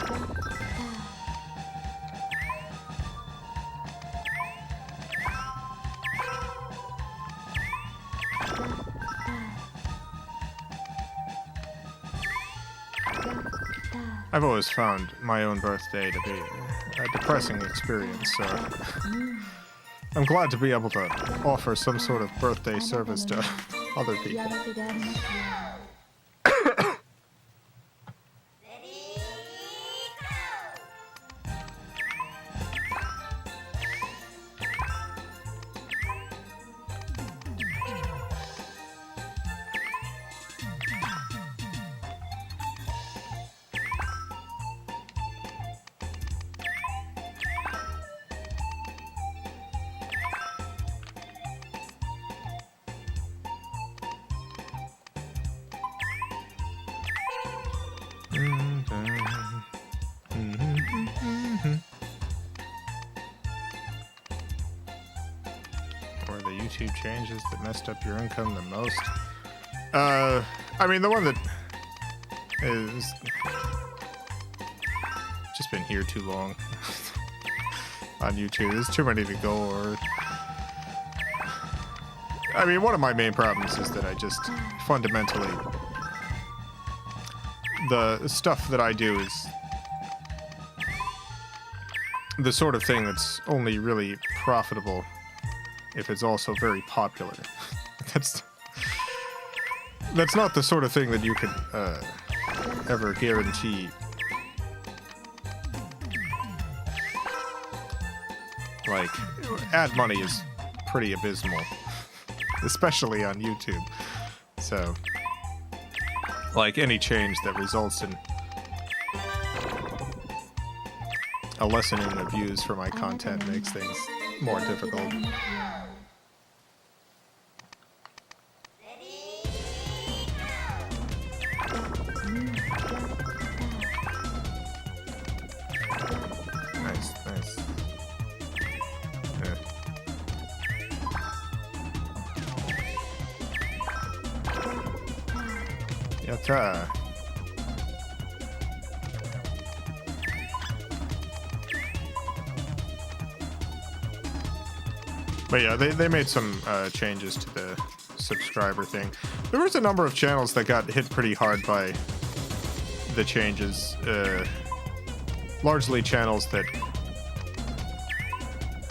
I've always found my own birthday to be a depressing experience, so I'm glad to be able to offer some sort of birthday service to other people. Or the YouTube changes that messed up your income the most. I mean, the one that is just been here too long on YouTube. There's too many to go, or I mean, one of my main problems is that I just fundamentally, the stuff that I do is the sort of thing that's only really profitable if it's also very popular. That's not the sort of thing that you can ever guarantee. Like, ad money is pretty abysmal, especially on YouTube. So, like, any change that results in a lessening of views for my content makes things more difficult. Nice, nice. Yatta. But yeah, they made some changes to the subscriber thing. There was a number of channels that got hit pretty hard by the changes. Largely channels that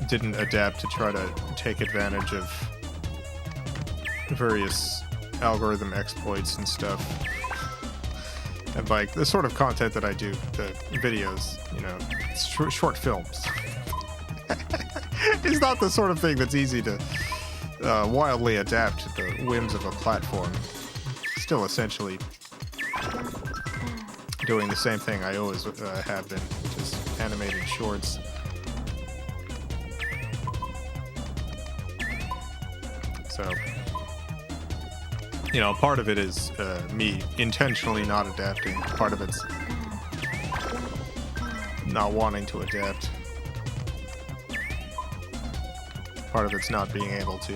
didn't adapt to try to take advantage of various algorithm exploits and stuff. And like the sort of content that I do, the videos, you know, it's short films. It's not the sort of thing that's easy to wildly adapt to the whims of a platform. Still essentially doing the same thing I always have been, which is animated shorts. So, you know, part of it is me intentionally not adapting. Part of it's not wanting to adapt. Part of it's not being able to.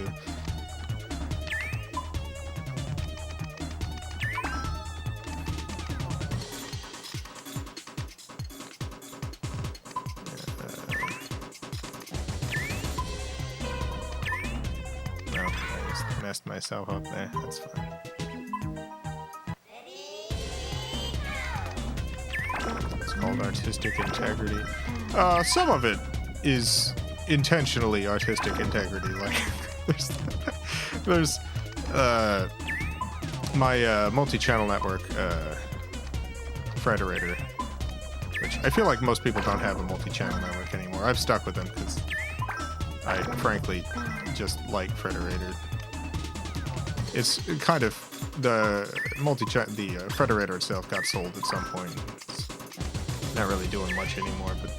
No, I just messed myself up there. That's fine. It's called artistic integrity. Some of it is intentionally artistic integrity. Like, there's my multi-channel network, Frederator, which I feel like most people don't have a multi-channel network anymore. I've stuck with them because I frankly just like Frederator. It's kind of the Frederator itself got sold at some point. It's not really doing much anymore, but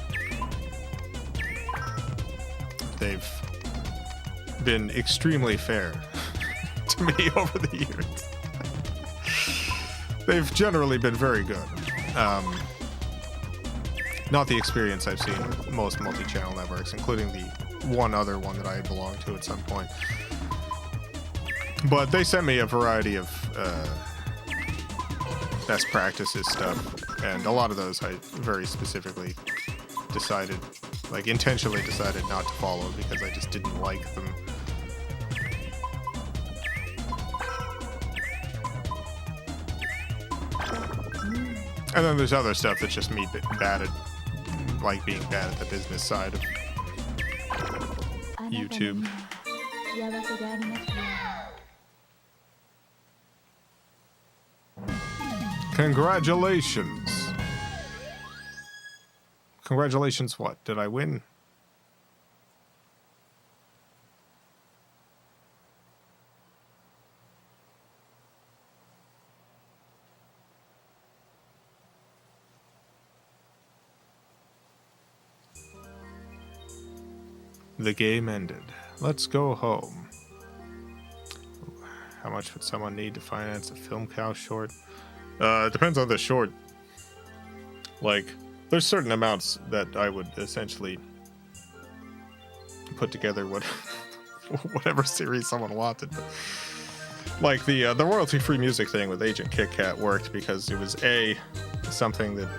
they've been extremely fair to me over the years. They've generally been very good. Not the experience I've seen with most multi-channel networks, including the one other one that I belonged to at some point. But they sent me a variety of best practices stuff, and a lot of those I very specifically decided, like intentionally decided not to follow because I just didn't like them. And then there's other stuff that's just me bad at, like being bad at the business side of YouTube. Congratulations. Congratulations, what? Did I win? The game ended. Let's go home. How much would someone need to finance a FilmCow short? It depends on the short. Like, there's certain amounts that I would essentially put together whatever series someone wanted. But, like the royalty-free music thing with Agent Kit Kat worked because it was something that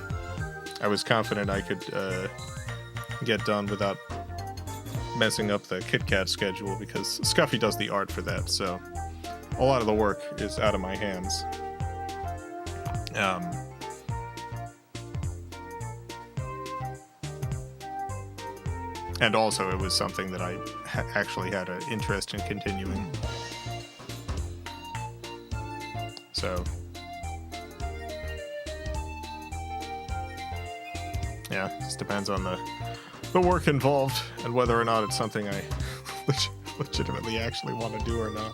I was confident I could get done without messing up the Kit Kat schedule, because Scuffy does the art for that, so a lot of the work is out of my hands. And also it was something that I actually had an interest in continuing. So yeah, it just depends on the work involved and whether or not it's something I legitimately actually want to do or not.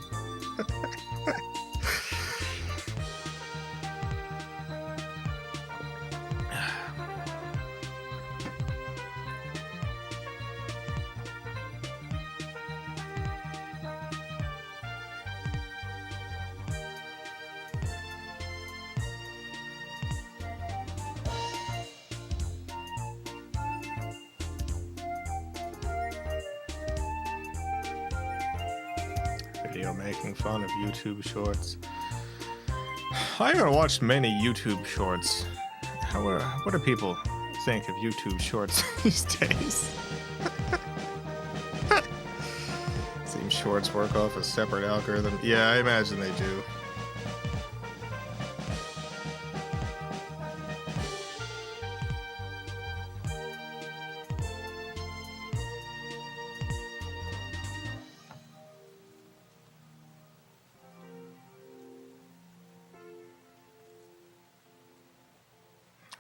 Making fun of YouTube shorts. I haven't watched many YouTube shorts. What do people think of YouTube shorts these days? Seems shorts work off a separate algorithm. Yeah, I imagine they do.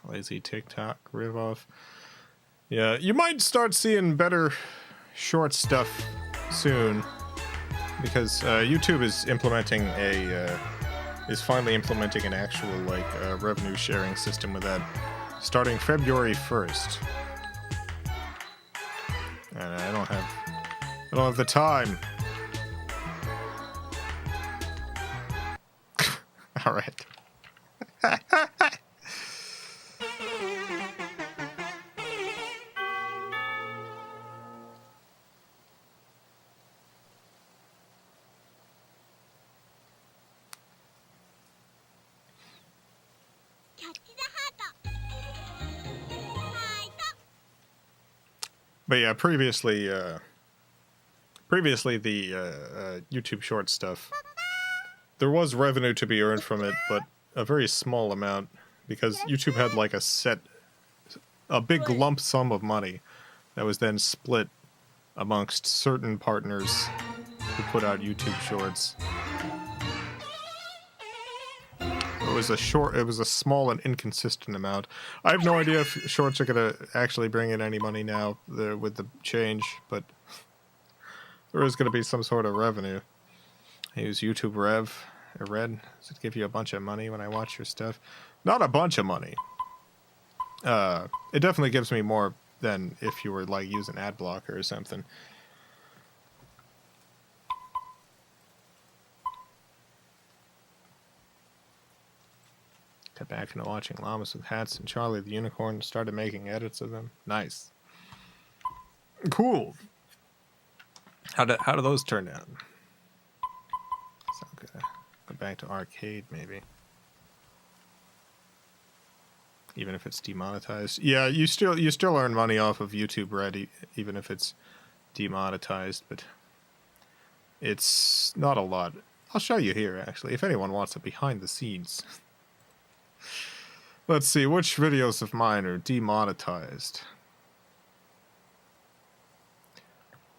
Lazy TikTok ripoff. Yeah, you might start seeing better short stuff soon, because YouTube is finally implementing an actual revenue sharing system with that, starting February 1st. And I don't have the time. All right. But yeah, previously the YouTube short stuff, there was revenue to be earned from it, but a very small amount, because YouTube had like a big lump sum of money that was then split amongst certain partners who put out YouTube shorts. It was a small and inconsistent amount. I have no idea if shorts are going to actually bring in any money now with the change, but there is going to be some sort of revenue. I use YouTube Red. Does it give you a bunch of money when I watch your stuff? Not a bunch of money. It definitely gives me more than if you were like using ad blocker or something. Got back into watching llamas with hats, and Charlie the Unicorn started making edits of them. Nice. Cool. How do those turn out? Sound good. Go back to arcade, maybe. Even if it's demonetized. Yeah, you still earn money off of YouTube Red, even if it's demonetized, but it's not a lot. I'll show you here, actually, if anyone wants a behind the scenes. Let's see, which videos of mine are demonetized?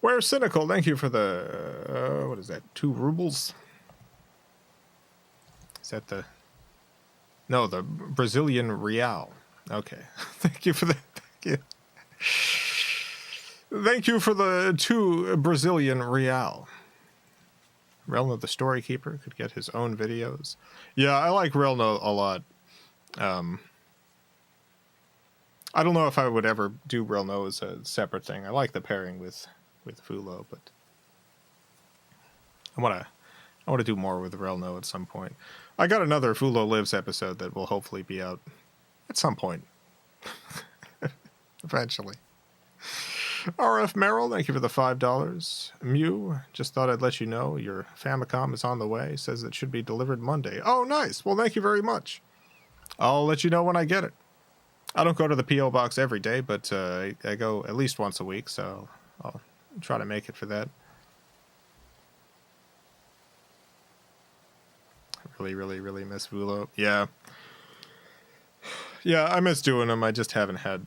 Where Cynical, thank you for the, what is that, 2 rubles? Is that the, no, the Brazilian real. Okay, thank you for the, thank you. Thank you for the 2 Brazilian real. Relno the Story Keeper could get his own videos. Yeah, I like Relno a lot. I don't know if I would ever do Relno as a separate thing. I like the pairing with Fulo, but I want to do more with Relno at some point. I got another Fulo Lives episode that will hopefully be out at some point. Eventually. RF Merrill, thank you for the $5. Mew, just thought I'd let you know your Famicom is on the way. Says it should be delivered Monday. Oh, nice. Well, thank you very much. I'll let you know when I get it. I don't go to the P.O. box every day, but I go at least once a week, so I'll try to make it for that. I really miss Fulo. Yeah. Yeah, I miss doing them. I just haven't had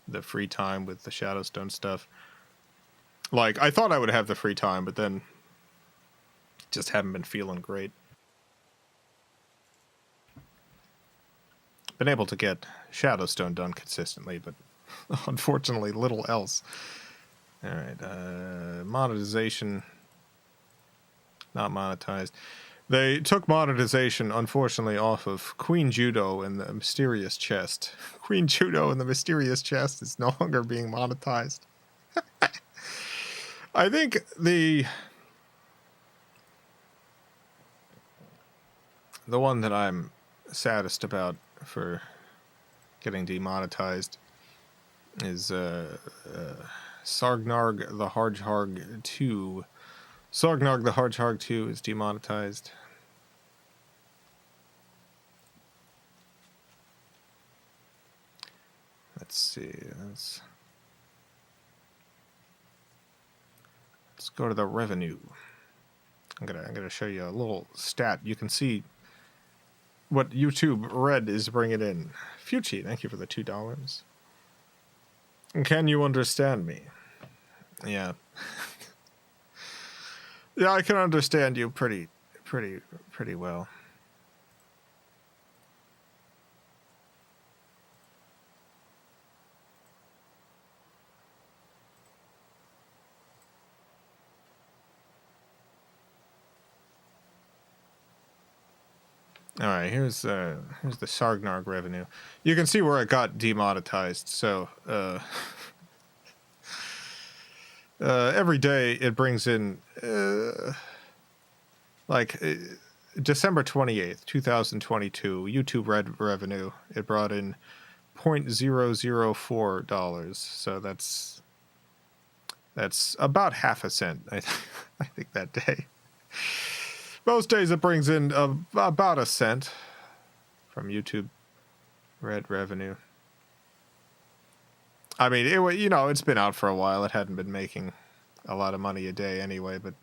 the free time with the Shadowstone stuff. Like, I thought I would have the free time, but then just haven't been feeling great. Been able to get Shadowstone done consistently, but unfortunately little else. Alright, monetization. Not monetized. They took monetization, unfortunately, off of Queen Judo and the Mysterious Chest. Queen Judo and the Mysterious Chest is no longer being monetized. I think the one that I'm saddest about for getting demonetized is Sargnarg the Harjharg 2. Sargnarg the Harjharg 2 is demonetized. Let's see. Let's go to the revenue. I'm gonna show you a little stat. You can see what YouTube Red is bringing in. Fuchi, thank you for the $2. Can you understand me? Yeah. Yeah, I can understand you pretty well. All right, here's the Sargnarg revenue. You can see where it got demonetized. So every day it brings in December 28th, 2022, YouTube Red revenue. It brought in $0.004. So that's about half a cent. I think that day. Most days it brings in about a cent from YouTube Red revenue. I mean, it's been out for a while. It hadn't been making a lot of money a day anyway, but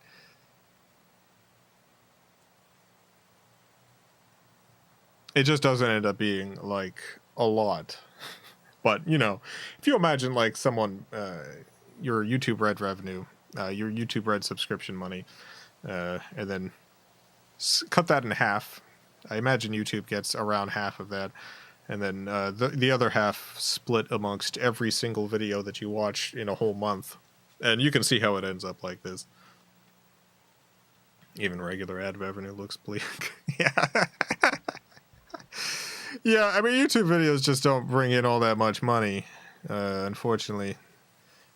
it just doesn't end up being like a lot. But, if you imagine like someone, your YouTube Red revenue, your YouTube Red subscription money, and then cut that in half. I imagine YouTube gets around half of that, and then the other half split amongst every single video that you watch in a whole month, and you can see how it ends up like this. Even regular ad revenue looks bleak. Yeah. Yeah, I mean, YouTube videos just don't bring in all that much money, unfortunately,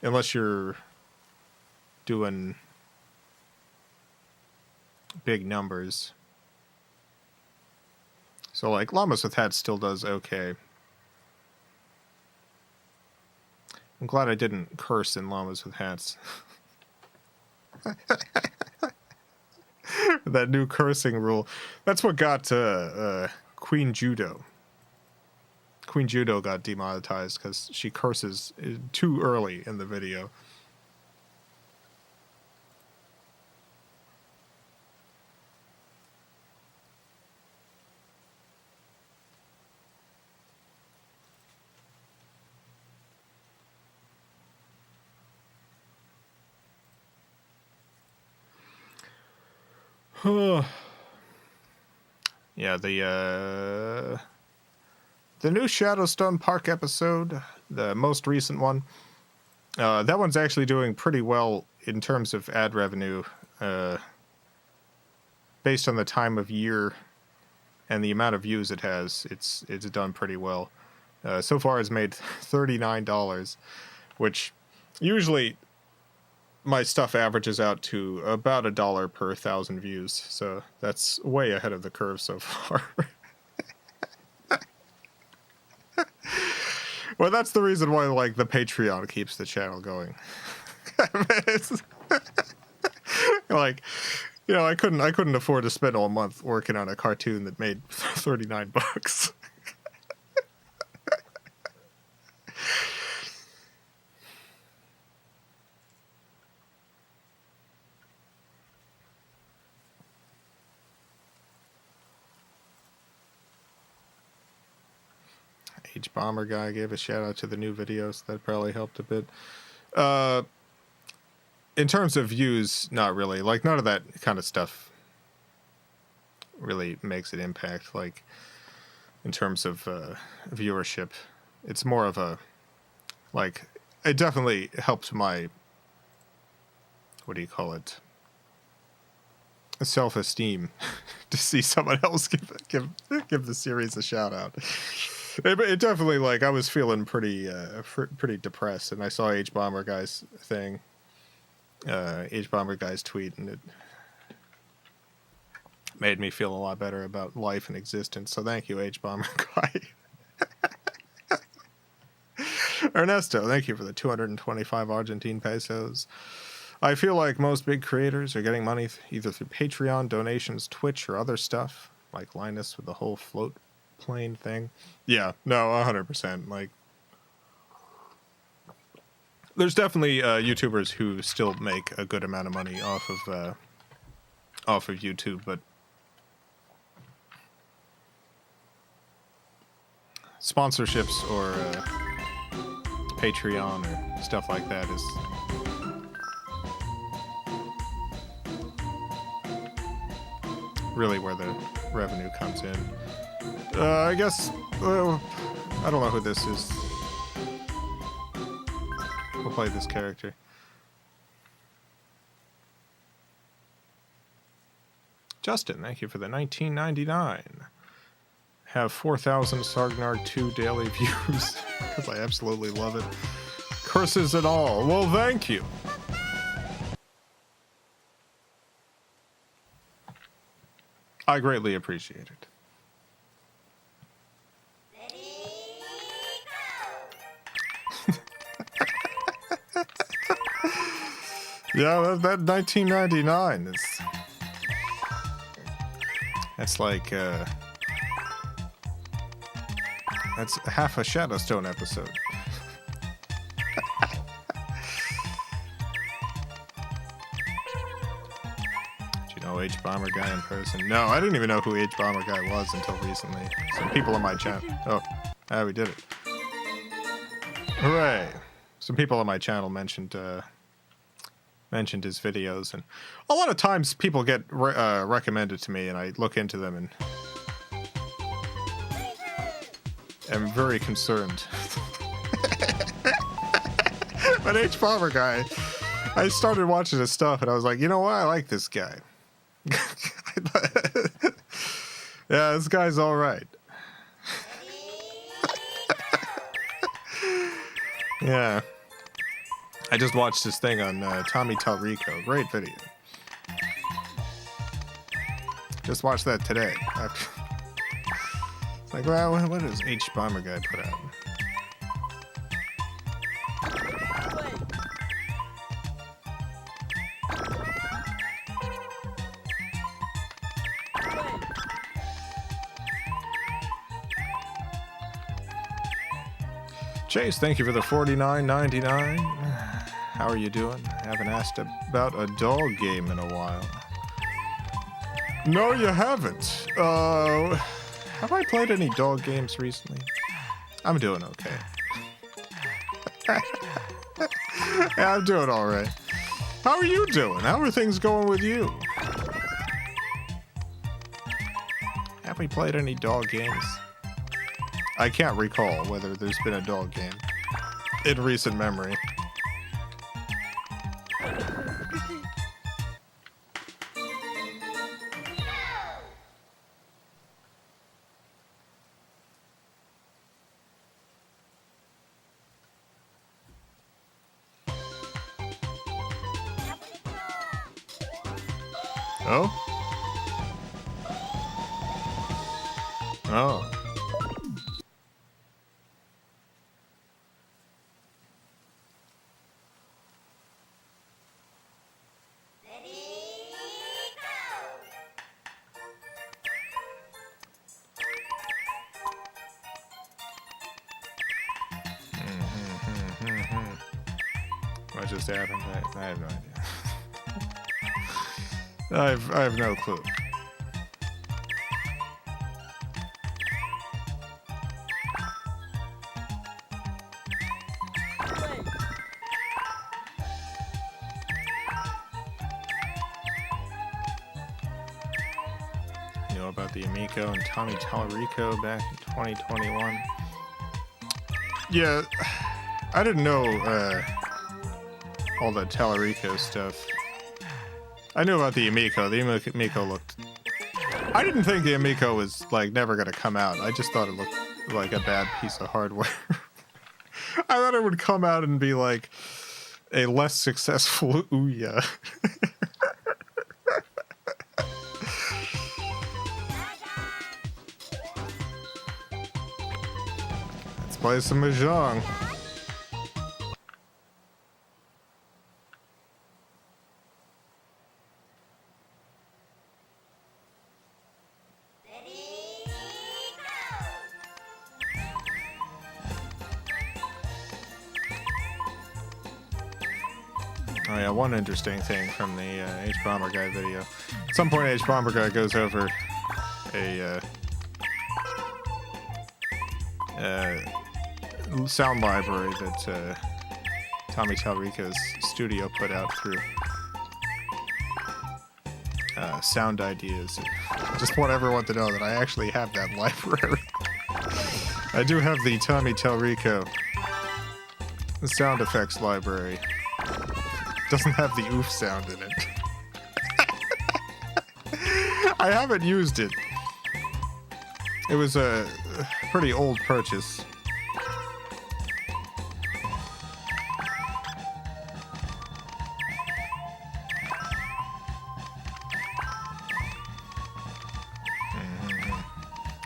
unless you're doing big numbers. So, like, Llamas with Hats still does okay. I'm glad I didn't curse in Llamas with Hats. That new cursing rule. That's what got Queen Judo. Queen Judo got demonetized because she curses too early in the video. Yeah, the new Shadowstone Park episode, the most recent one, that one's actually doing pretty well in terms of ad revenue, based on the time of year and the amount of views it has. It's done pretty well. So far, it's made $39, which usually my stuff averages out to about $1 per 1,000 views. So that's way ahead of the curve so far. Well, that's the reason why, like, the Patreon keeps the channel going. Like, you know, I couldn't afford to spend all month working on a cartoon that made $39. Bomber guy gave a shout out to the new videos. That probably helped a bit. In terms of views, not really. Like, none of that kind of stuff really makes an impact. Like, in terms of viewership, it's more of a, like, it definitely helped my, what do you call it, self-esteem to see someone else give the series a shout out. It definitely, like, I was feeling pretty depressed, and I saw H Bomber guy's thing, H Bomber guy's tweet, and it made me feel a lot better about life and existence. So thank you, H Bomber guy. Ernesto, thank you for the 225 Argentine pesos. I feel like most big creators are getting money either through Patreon, donations, Twitch, or other stuff, like Linus with the whole float plane thing. Yeah, no, 100%. Like, there's definitely YouTubers who still make a good amount of money off of YouTube, but sponsorships or Patreon or stuff like that is really where the revenue comes in. I guess, I don't know who this is. We'll play this character. Justin, thank you for the $19.99. Have 4,000 Sargnarg 2 daily views, because I absolutely love it. Curses and all. Well, thank you. I greatly appreciate it. Yeah, that 1999 is... That's like, that's half a Shadowstone episode. Do you know H Bomber guy in person? No, I didn't even know who H Bomber guy was until recently. Some people on my channel... Oh, we did it. Hooray. Some people on my channel mentioned his videos, and a lot of times people get recommended to me, and I look into them and am very concerned. But H Bomber guy, I started watching his stuff, and I was like, you know what? I like this guy. Yeah, this guy's all right. Yeah. I just watched this thing on Tommy Talrico. Great video. Just watched that today. It's like, well, what does H Bomber guy put out? Chase, thank you for the $49.99. How are you doing? Haven't asked about a dog game in a while. No, you haven't. Have I played any dog games recently? I'm doing okay. Yeah, I'm doing all right. How are you doing? How are things going with you? Have we played any dog games? I can't recall whether there's been a dog game in recent memory. Oh? Oh. What just happened? I have no idea. I have no clue. You know about the Amico and Tommy Tallarico back in 2021? Yeah, I didn't know all that Tallarico stuff. I knew about the Amico. The Amico looked... I didn't think the Amico was, like, never gonna come out. I just thought it looked like a bad piece of hardware. I thought it would come out and be, like, a less successful Ouya. Let's play some Mahjong. Oh yeah, one interesting thing from the H Bomber Guy video. At some point, H Bomber Guy goes over a sound library that Tommy Tallarico's studio put out through Sound Ideas. Just want everyone to know that I actually have that library. I do have the Tommy Tallarico sound effects library. Doesn't have the oof sound in it. I haven't used it. It was a pretty old purchase.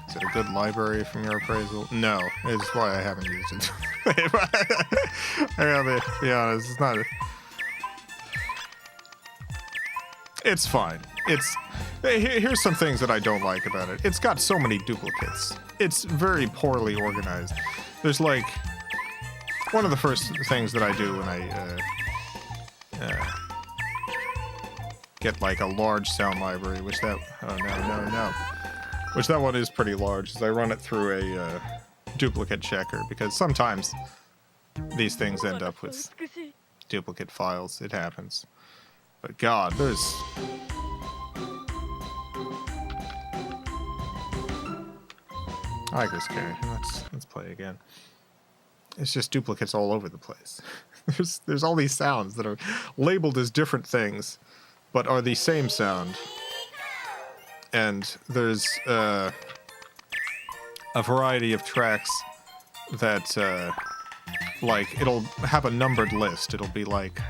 Is it a good library from your appraisal? No, it's why I haven't used it. I gotta be honest, it's not... It's fine. Here's some things that I don't like about it. It's got so many duplicates. It's very poorly organized. There's like... One of the first things that I do when I get like a large sound library, which that... Oh, no. Which that one is pretty large, is I run it through a duplicate checker, because sometimes these things end up with duplicate files. It happens. But God, there's... I like this game. Let's play again. It's just duplicates all over the place. There's all these sounds that are labeled as different things, but are the same sound. And there's a variety of tracks that, like, it'll have a numbered list. It'll be like,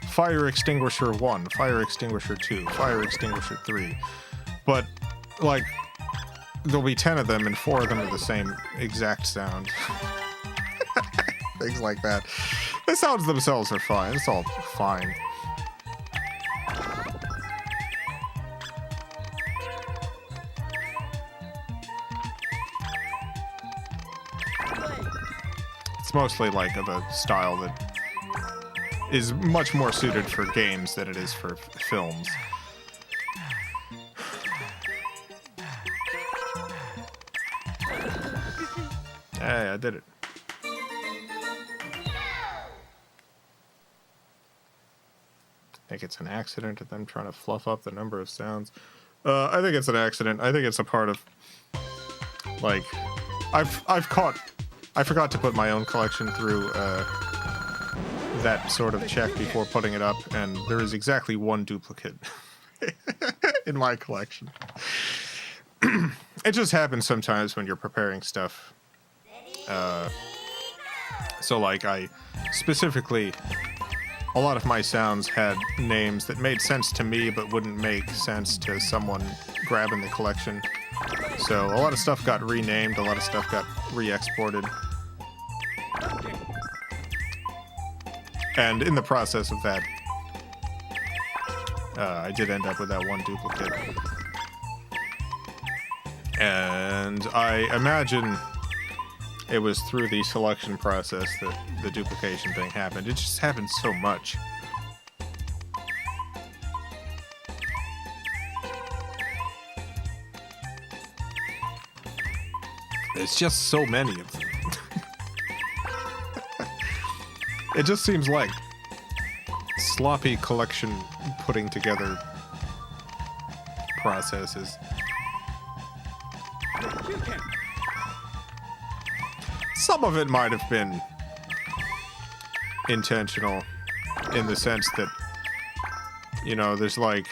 Fire Extinguisher 1, Fire Extinguisher 2, Fire Extinguisher 3. But, like, there'll be 10 of them, and 4 of them are the same exact sound. Things like that. The sounds themselves are fine. It's all fine. It's mostly, like, of a style that is much more suited for games than it is for films. Hey, I did it. I think it's an accident of them trying to fluff up the number of sounds. I think it's an accident. I think it's a part of, like, I forgot to put my own collection through that sort of check before putting it up, and there is exactly one duplicate in my collection. It just happens sometimes when you're preparing stuff. So, like, I specifically, a lot of my sounds had names that made sense to me but wouldn't make sense to someone grabbing the collection. So a lot of stuff got renamed, a lot of stuff got re-exported. And in the process of that, I did end up with that one duplicate. And I imagine it was through the selection process that the duplication thing happened. It just happened so much. There's just so many of them. It just seems like sloppy collection putting together processes. Some of it might have been intentional in the sense that, you know, there's like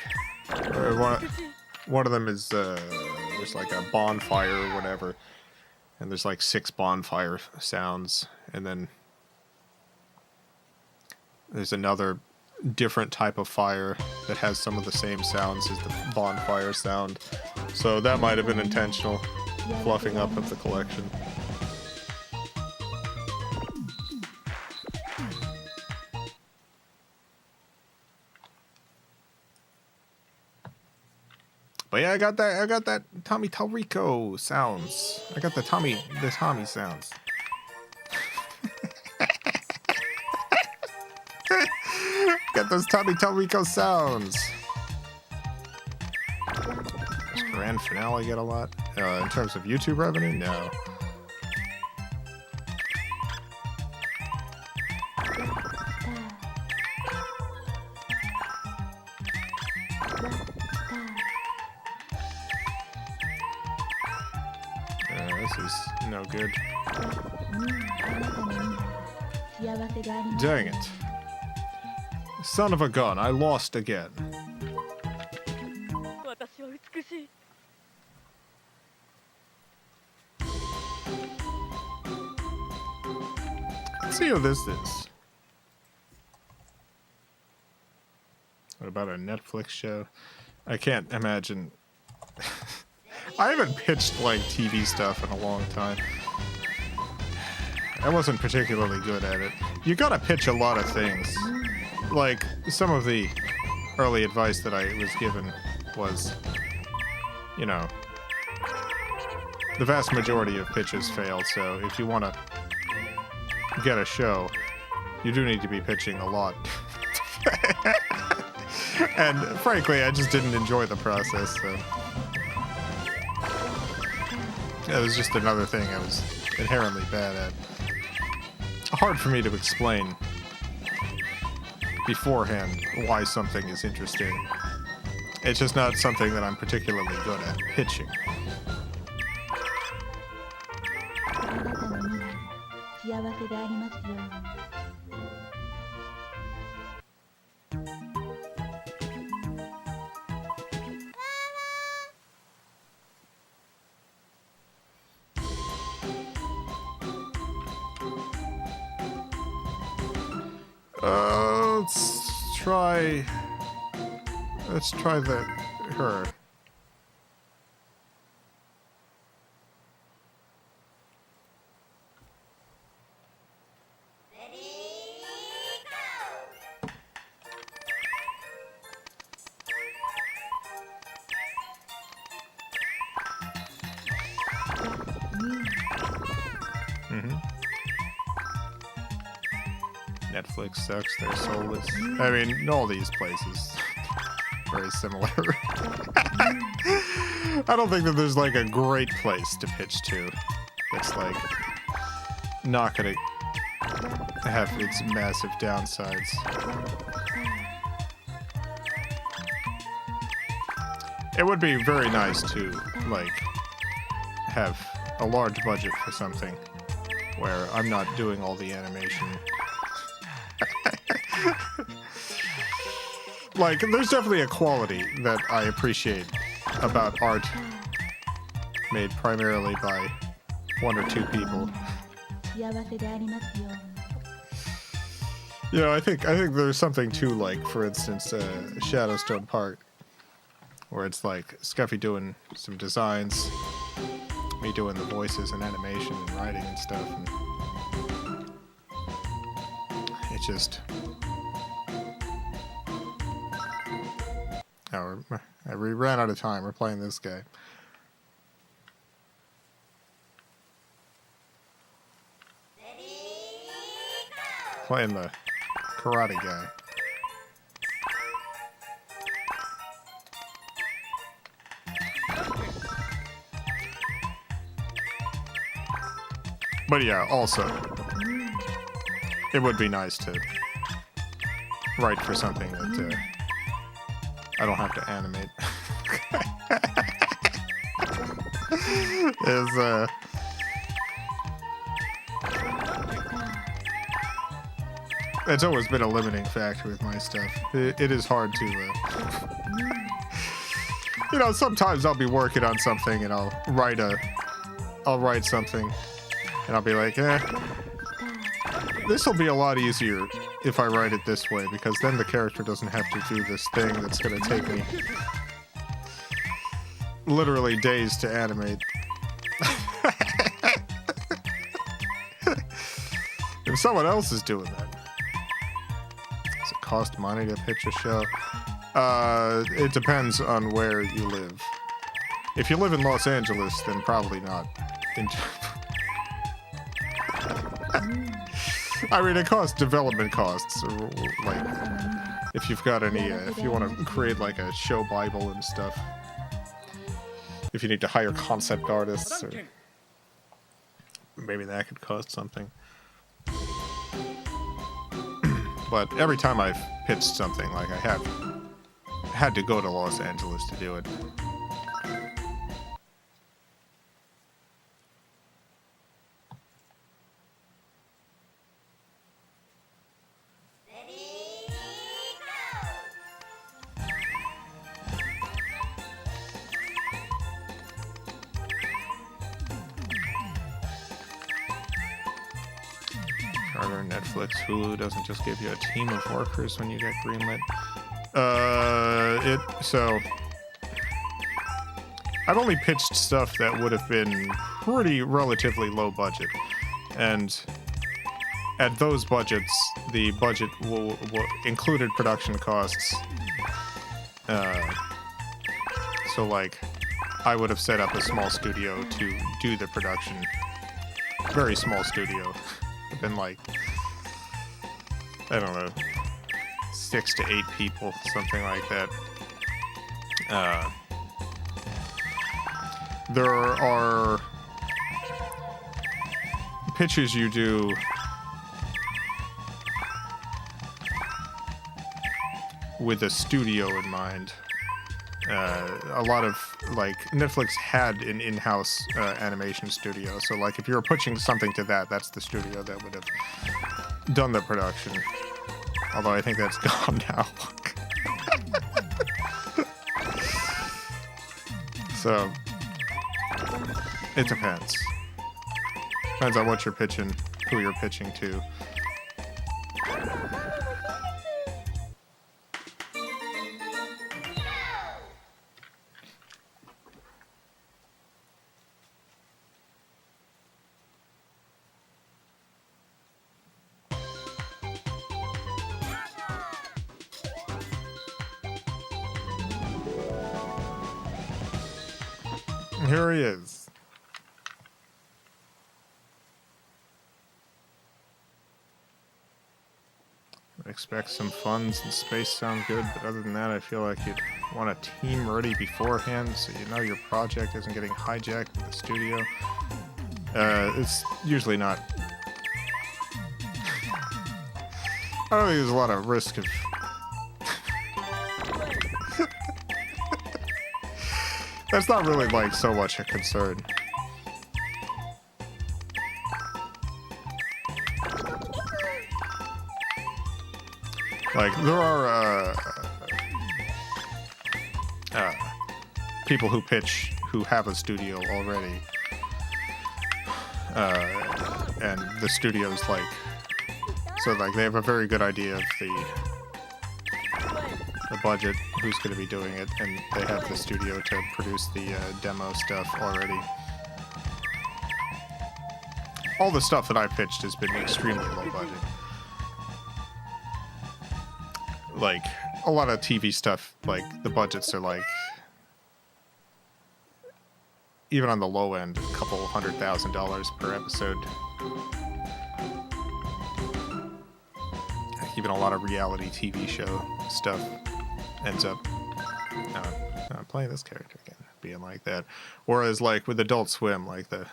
one of them is there's like a bonfire or whatever, and there's like 6 bonfire sounds, and then there's another different type of fire that has some of the same sounds as the bonfire sound. So that might have been intentional fluffing up of the collection. But yeah, I got that Tommy Talrico sounds. I got the Tommy sounds. Got those Tommy Talrico sounds. Does Grand Finale get a lot? In terms of YouTube revenue? No. This is no good. Dang it. Son of a gun, I lost again. Let's see who this is. What about a Netflix show? I can't imagine. I haven't pitched like TV stuff in a long time. I wasn't particularly good at it. You gotta pitch a lot of things. Like, some of the early advice that I was given was, you know, the vast majority of pitches failed, so if you want to get a show, you do need to be pitching a lot. And frankly, I just didn't enjoy the process, so it was just another thing I was inherently bad at. Hard for me to explain beforehand why something is interesting. It's just not something that I'm particularly good at pitching. Let's try her. Netflix sucks, they're soulless. I mean, all these places very similar. I don't think that there's like a great place to pitch to that's like not gonna have its massive downsides. It would be very nice to, like, have a large budget for something where I'm not doing all the animation. Like, there's definitely a quality that I appreciate about art made primarily by one or two people. You know, I think there's something to, like, for instance, Shadowstone Park, where it's like Scuffy doing some designs, me doing the voices and animation and writing and stuff, and it just... Oh, we ran out of time. We're playing this guy. Playing the karate guy. But yeah, also, it would be nice to write for something that I don't have to animate. It's always been a limiting factor with my stuff. It is hard to, you know, sometimes I'll be working on something and I'll write something and I'll be like, this will be a lot easier if I write it this way, because then the character doesn't have to do this thing that's going to take me literally days to animate. If someone else is doing that, does it cost money to pitch a show? It depends on where you live. If you live in Los Angeles, then probably not. I mean, it costs development costs, like, if you've got any, if you want to create, like, a show Bible and stuff. If you need to hire concept artists, or maybe that could cost something. But every time I've pitched something, like, I have had to go to Los Angeles to do it. Netflix, Hulu doesn't just give you a team of workers when you get greenlit. So I've only pitched stuff that would have been pretty relatively low budget, and at those budgets, the budget will included production costs. So like, I would have set up a small studio to do the production. Very small studio. I've been like, I don't know, 6 to 8 people, something like that. There are pitches you do with a studio in mind. A lot of, like, Netflix had an in-house animation studio, so like if you were pushing something to that, that's the studio that would have done the production. Although I think that's gone now. So it depends. Depends on what you're pitching, who you're pitching to. Here he is. I expect some funds and space sound good, but other than that, I feel like you'd want a team ready beforehand so you know your project isn't getting hijacked at the studio. It's usually not. I don't think there's a lot of risk of That's not really, like, so much a concern. Like, there are, people who pitch who have a studio already. And the studio's, like... So, like, they have a very good idea of the budget, who's going to be doing it, and they have the studio to produce the demo stuff already. All the stuff that I pitched has been extremely low budget. Like, a lot of TV stuff, like, the budgets are like, even on the low end, a couple $100,000 per episode. Even a lot of reality TV show stuff ends up playing this character again, being like that. Whereas, like, with Adult Swim, like, the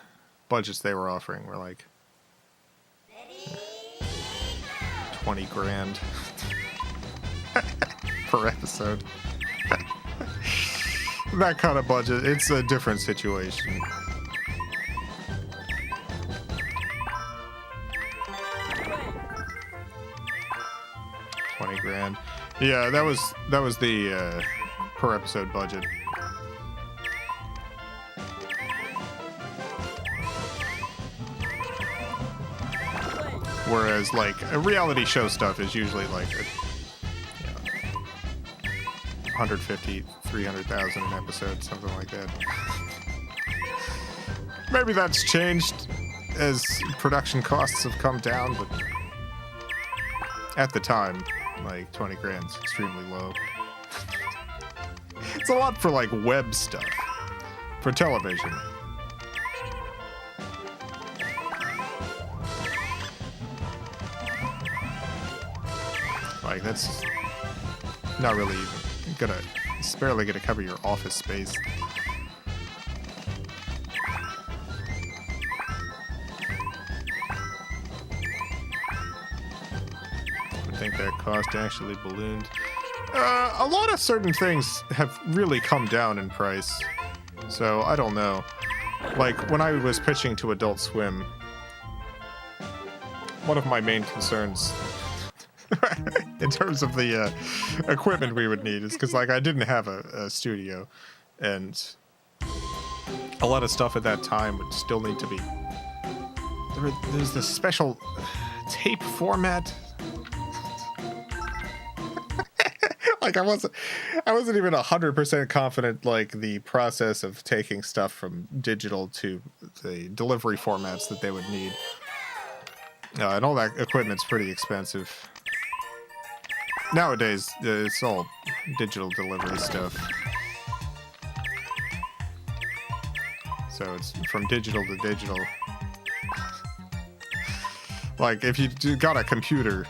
budgets they were offering were like 20 grand per episode. That kind of budget, it's a different situation. $20,000. Yeah, that was the per episode budget. Whereas, like, a reality show stuff is usually like a, 150, 300,000 an episode, something like that. Maybe that's changed as production costs have come down, but at the time, like, 20 grand's extremely low. It's a lot for, like, web stuff. For television. Like, that's not really even it's barely gonna cover your office space. I think that cost actually ballooned. A lot of certain things have really come down in price, so I don't know. Like, when I was pitching to Adult Swim, one of my main concerns in terms of the equipment we would need is because, like, I didn't have a studio, and a lot of stuff at that time would still need to be... There's this special tape format. Like, I wasn't even 100% confident, like, the process of taking stuff from digital to the delivery formats that they would need. And all that equipment's pretty expensive. Nowadays, it's all digital delivery stuff. So it's from digital to digital. Like, if you got a computer,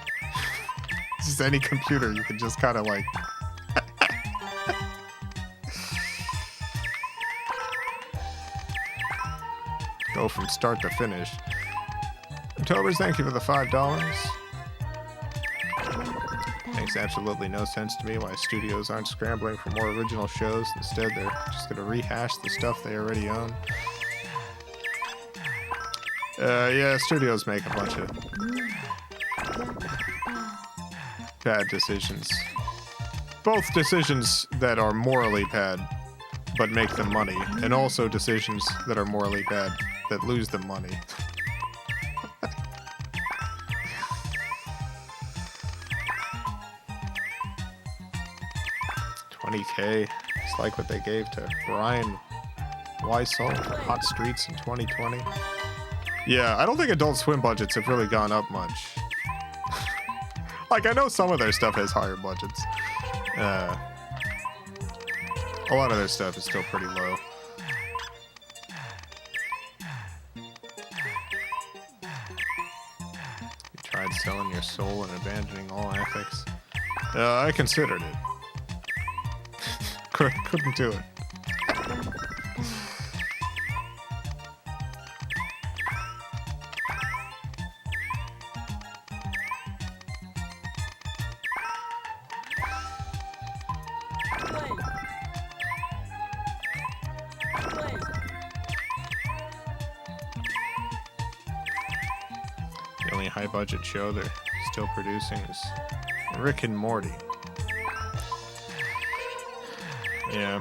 just any computer, you can just kind of, like... go from start to finish. Octobers, thank you for the $5. Makes absolutely no sense to me why studios aren't scrambling for more original shows. Instead, they're just going to rehash the stuff they already own. Yeah, studios make a bunch of bad decisions. Both decisions that are morally bad, but make them money, and also decisions that are morally bad, that lose them money. $20K. It's like what they gave to Brian Weissel for Hot Streets in 2020. Yeah, I don't think Adult Swim budgets have really gone up much. Like, I know some of their stuff has higher budgets. A lot of their stuff is still pretty low. You tried selling your soul and abandoning all ethics. I considered it. Couldn't do it. only high-budget show they're still producing is Rick and Morty. Yeah.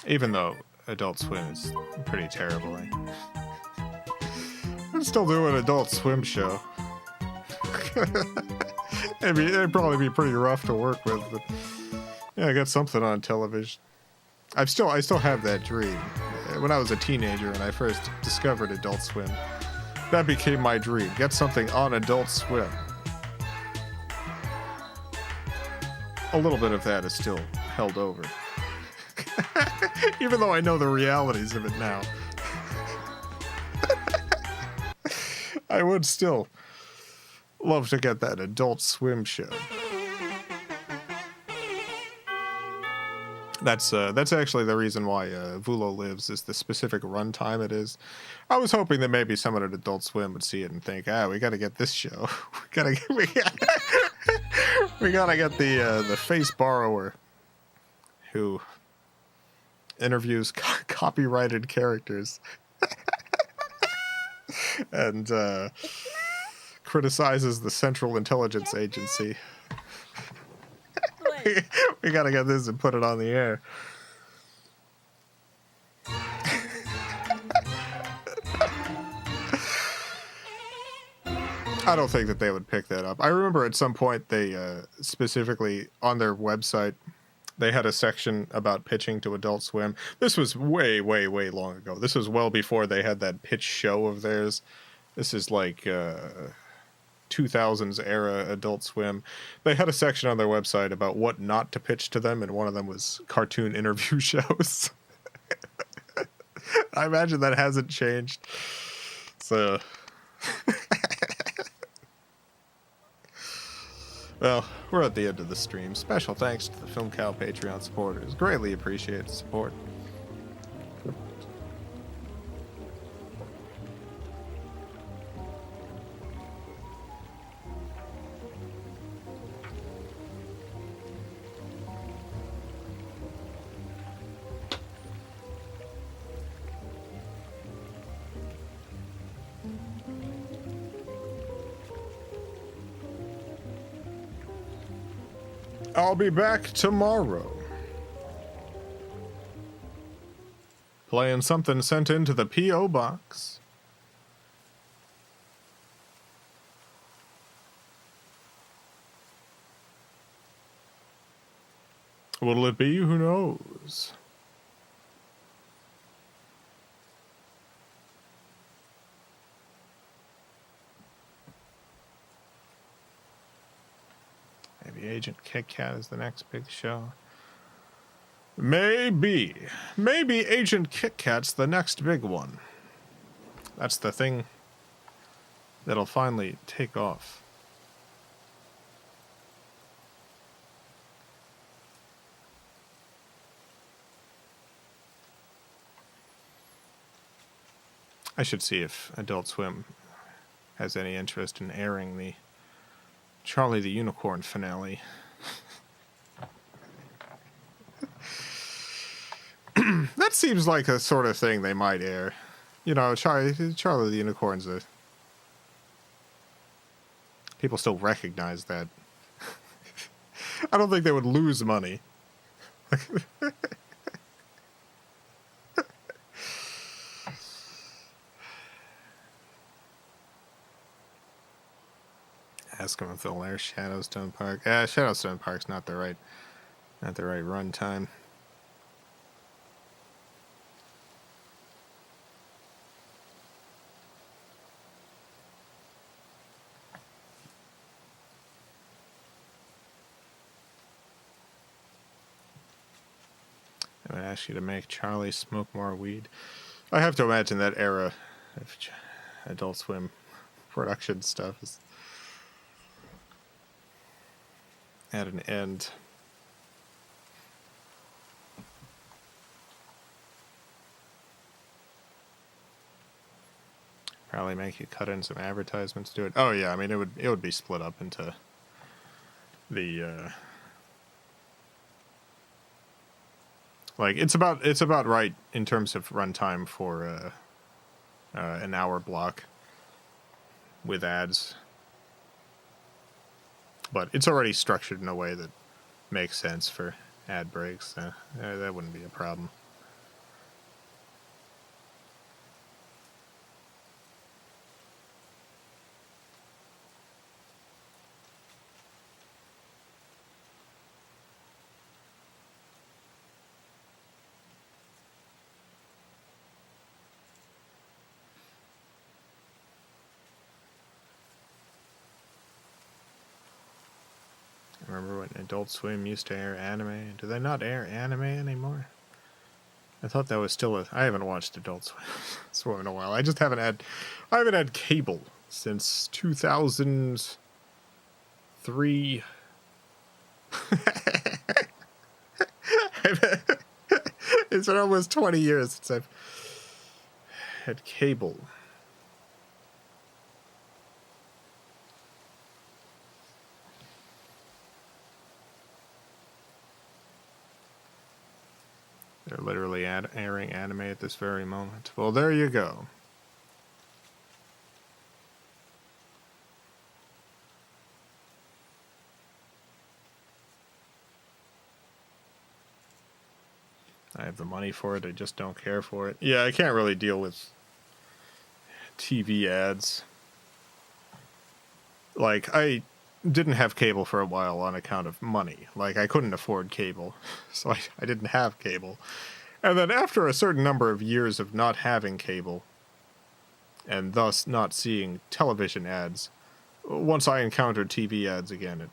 Even though Adult Swim is pretty terrible, I'm still doing an Adult Swim show. It'd probably be pretty rough to work with, but yeah, I got something on television. I still have that dream. When I was a teenager and I first discovered Adult Swim, that became my dream. Get something on Adult Swim. A little bit of that is still held over. Even though I know the realities of it now. I would still love to get that Adult Swim show. That's actually the reason why Vulo Lives is the specific runtime it is. I was hoping that maybe someone at Adult Swim would see it and think, we got to get this show. we got to get the face borrower who interviews copyrighted characters and criticizes the Central Intelligence Agency. We gotta get this and put it on the air. I don't think that they would pick that up. I remember at some point they specifically on their website they had a section about pitching to Adult Swim. This was way, way, way long ago. This was well before they had that pitch show of theirs. This is like 2000s era Adult Swim. They had a section on their website about what not to pitch to them, and one of them was cartoon interview shows. I imagine that hasn't changed. So, well, we're at the end of the stream. Special thanks to the FilmCow Patreon supporters. Greatly appreciate the support. I'll be back tomorrow. Playing something sent into the P.O. box. What'll it be? Who knows? Maybe Agent Kit Kat is the next big show. Maybe. Maybe Agent Kit Kat's the next big one. That's the thing that'll finally take off. I should see if Adult Swim has any interest in airing the Charlie the Unicorn finale. That seems like a sort of thing they might air. You know, Charlie the Unicorn's a... People still recognize that. I don't think they would lose money. Ask him if they'll air Shadowstone Park. Shadowstone Park's not the right run time. I would ask you to make Charlie smoke more weed. I have to imagine that era of Adult Swim production stuff is at an end. Probably make you cut in some advertisements to it. Oh yeah, I mean it would be split up into Like, it's about right in terms of runtime for an hour block with ads. But it's already structured in a way that makes sense for ad breaks. That wouldn't be a problem. Remember when Adult Swim used to air anime? Do they not air anime anymore? I thought that was still I haven't watched Adult Swim in a while. I haven't had cable since 2003. It's been almost 20 years since I've had cable. They're literally airing anime at this very moment. Well, there you go. I have the money for it, I just don't care for it. Yeah, I can't really deal with TV ads. Like, I didn't have cable for a while on account of money. Like, I couldn't afford cable, so I didn't have cable. And then after a certain number of years of not having cable, and thus not seeing television ads, once I encountered TV ads again, it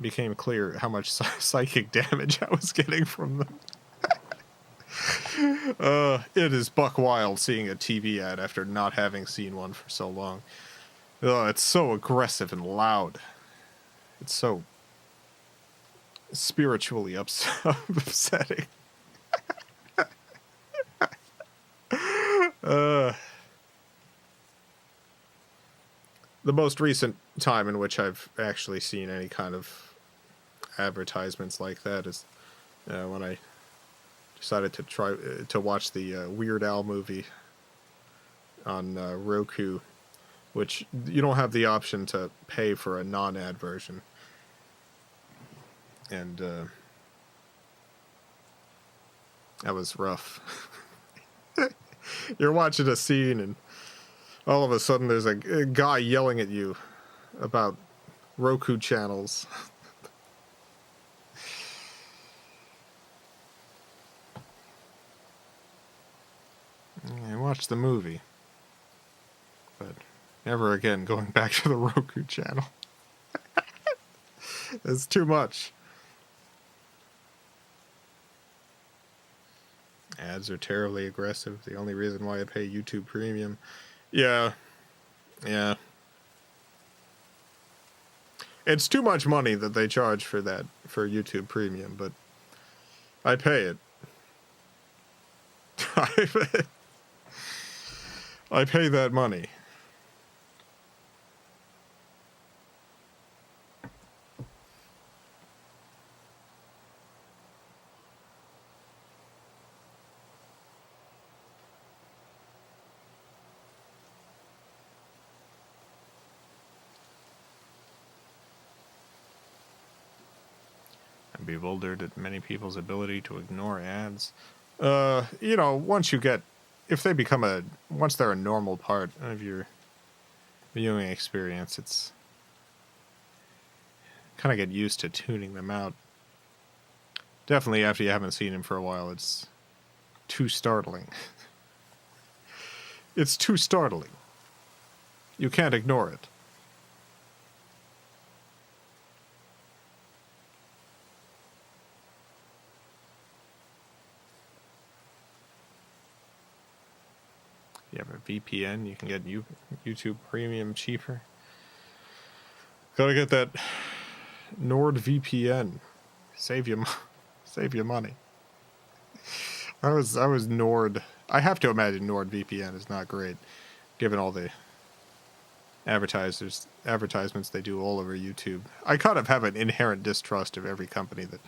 became clear how much psychic damage I was getting from them. It is buck wild seeing a TV ad after not having seen one for so long. It's so aggressive and loud. It's so spiritually upsetting. The most recent time in which I've actually seen any kind of advertisements like that is when I decided to try to watch the Weird Al movie on Roku, which you don't have the option to pay for a non-ad version. And that was rough. You're watching a scene and all of a sudden there's a guy yelling at you about Roku channels. I watched the movie, but never again going back to the Roku channel. It's too much. Ads are terribly aggressive. The only reason why I pay YouTube Premium. Yeah. It's too much money that they charge for that, for YouTube Premium, but I pay it. I pay that money. I'm bewildered at many people's ability to ignore ads. You know, once they're a normal part of your viewing experience, it's kind of get used to tuning them out. Definitely after you haven't seen him for a while, it's too startling. It's too startling. You can't ignore it. You have a VPN, you can get YouTube Premium cheaper. Gotta get that NordVPN. Save you money. I was Nord. I have to imagine NordVPN is not great, given all the advertisements they do all over YouTube. I kind of have an inherent distrust of every company that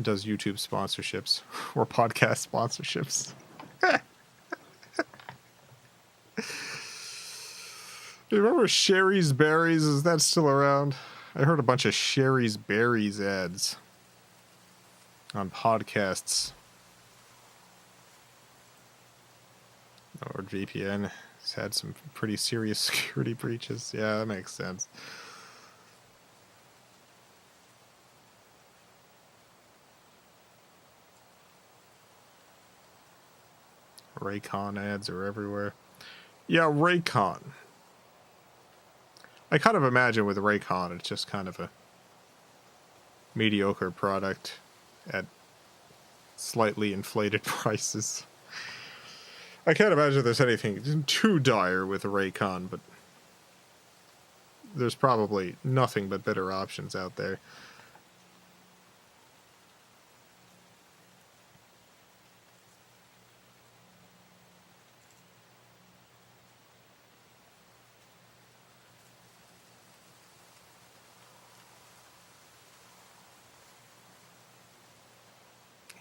does YouTube sponsorships or podcast sponsorships. Do you remember Sherry's Berries? Is that still around? I heard a bunch of Sherry's Berries ads on podcasts. Or VPN. It's had some pretty serious security breaches. Yeah, that makes sense. Raycon ads are everywhere. Yeah, Raycon. I kind of imagine with Raycon, it's just kind of a mediocre product at slightly inflated prices. I can't imagine there's anything too dire with Raycon, but there's probably nothing but better options out there.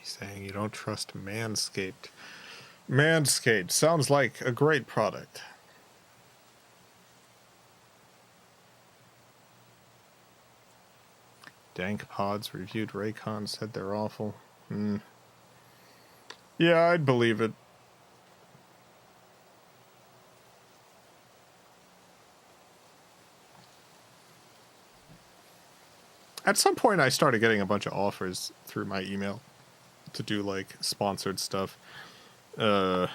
Saying you don't trust Manscaped. Manscaped sounds like a great product. Dank Pods reviewed Raycon, said they're awful. Yeah, I'd believe it. At some point, I started getting a bunch of offers through my email to do, like, sponsored stuff. On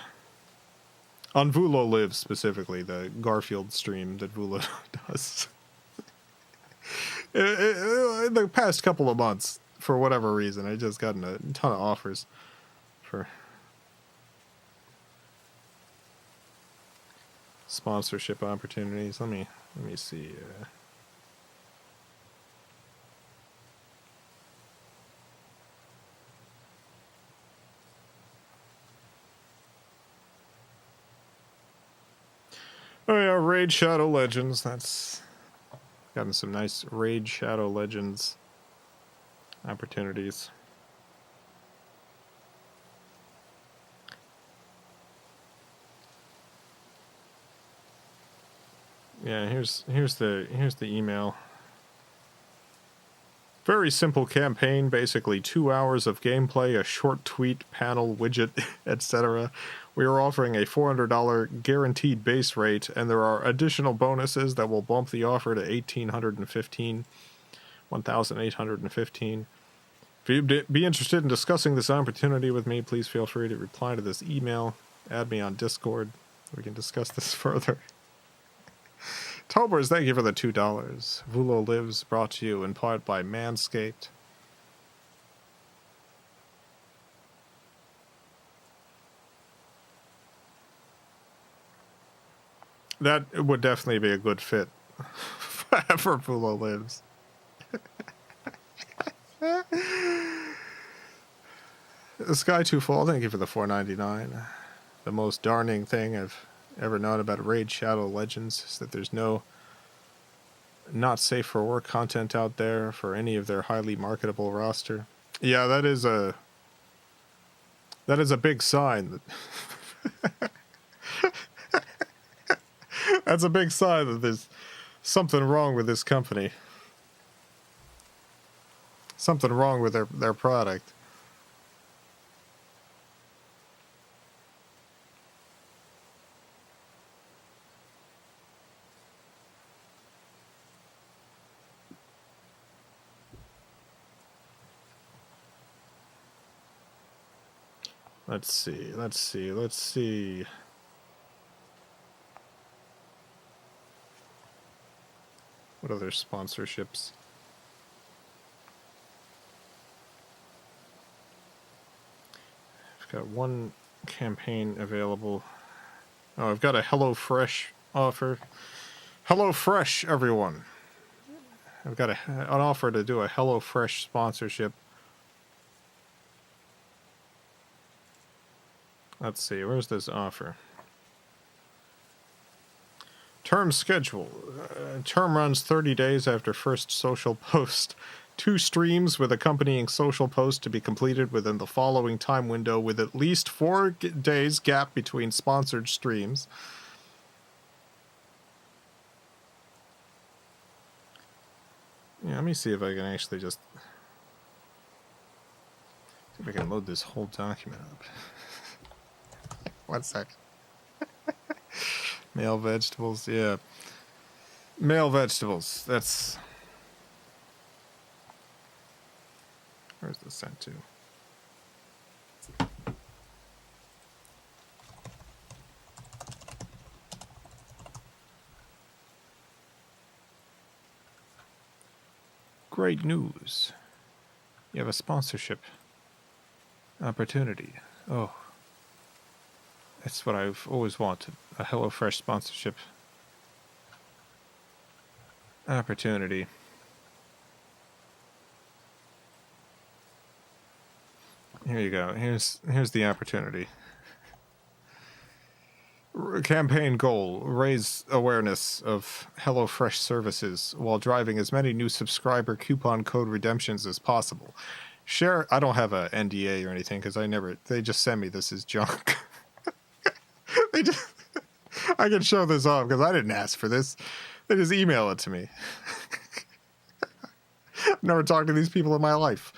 Vulo Live, specifically, the Garfield stream that Vulo does. In the past couple of months, for whatever reason, I just gotten a ton of offers for sponsorship opportunities. Let me see. Oh yeah, Raid Shadow Legends. That's gotten some nice Raid Shadow Legends opportunities. Yeah, here's the email. Very simple campaign, basically 2 hours of gameplay, a short tweet, panel, widget, etc. We are offering a $400 guaranteed base rate, and there are additional bonuses that will bump the offer to $1,815. If you'd be interested in discussing this opportunity with me, please feel free to reply to this email. Add me on Discord. We can discuss this further. Tobers, thank you for the $2. Vulo Lives, brought to you in part by Manscaped. That would definitely be a good fit for Vulo Lives. Sky Too Fall, thank you for the $4.99. The most darning thing I've ever known about Raid Shadow Legends is that there's no not safe for work content out there for any of their highly marketable roster. Yeah, that is a big sign that that's a big sign that there's something wrong with this company. Something wrong with their product. Let's see. What other sponsorships? I've got one campaign available. Oh, I've got a HelloFresh offer. HelloFresh, everyone. I've got an offer to do a HelloFresh sponsorship. Let's see, where's this offer? Term schedule. Term runs 30 days after first social post. 2 streams with accompanying social posts to be completed within the following time window with at least 4 days gap between sponsored streams. Yeah, let me see if I can actually just... see if I can load this whole document up. 1 sec. Male vegetables, yeah. Male vegetables, that's... where's this sent to? Great news. You have a sponsorship opportunity. Oh. That's what I've always wanted. A HelloFresh sponsorship opportunity. Here you go. Here's the opportunity. Campaign goal: raise awareness of HelloFresh services while driving as many new subscriber coupon code redemptions as possible. Share. I don't have a NDA or anything because they just send me this as junk. I can show this off because I didn't ask for this. They just email it to me. Never talked to these people in my life.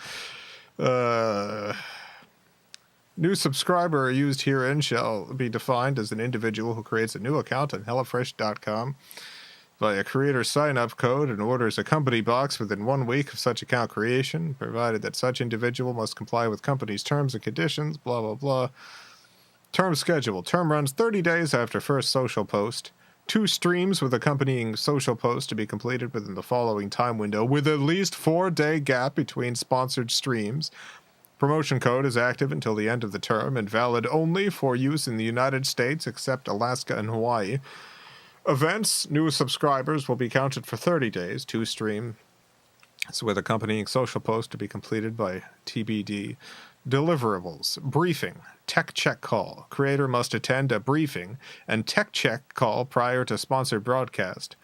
New subscriber used herein shall be defined as an individual who creates a new account on HelloFresh.com via creator sign-up code and orders a company box within 1 week of such account creation, provided that such individual must comply with company's terms and conditions, blah, blah, blah. Term schedule. Term runs 30 days after first social post. 2 streams with accompanying social post to be completed within the following time window with at least 4-day gap between sponsored streams. Promotion code is active until the end of the term and valid only for use in the United States except Alaska and Hawaii. Events. New subscribers will be counted for 30 days. 2 streams with accompanying social post to be completed by TBD. Deliverables. Briefing. Tech check call. Creator must attend a briefing and tech check call prior to sponsored broadcast.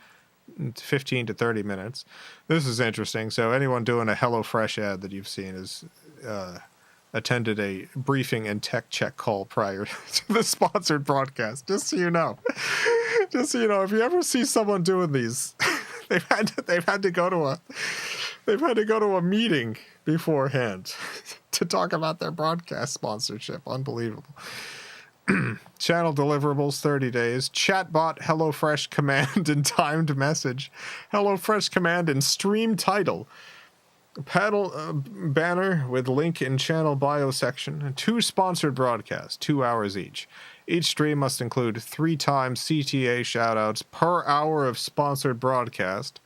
15 to 30 minutes. This is interesting. So anyone doing a HelloFresh ad that you've seen is attended a briefing and tech check call prior to the sponsored broadcast. Just so you know. Just so you know, if you ever see someone doing these, they've had to go to a meeting beforehand to talk about their broadcast sponsorship. Unbelievable. Channel deliverables 30 days. Chatbot HelloFresh command and timed message. HelloFresh command and stream title. Paddle banner with link in channel bio section. 2 sponsored broadcasts, 2 hours each. Each stream must include 3 times CTA shoutouts per hour of sponsored broadcast.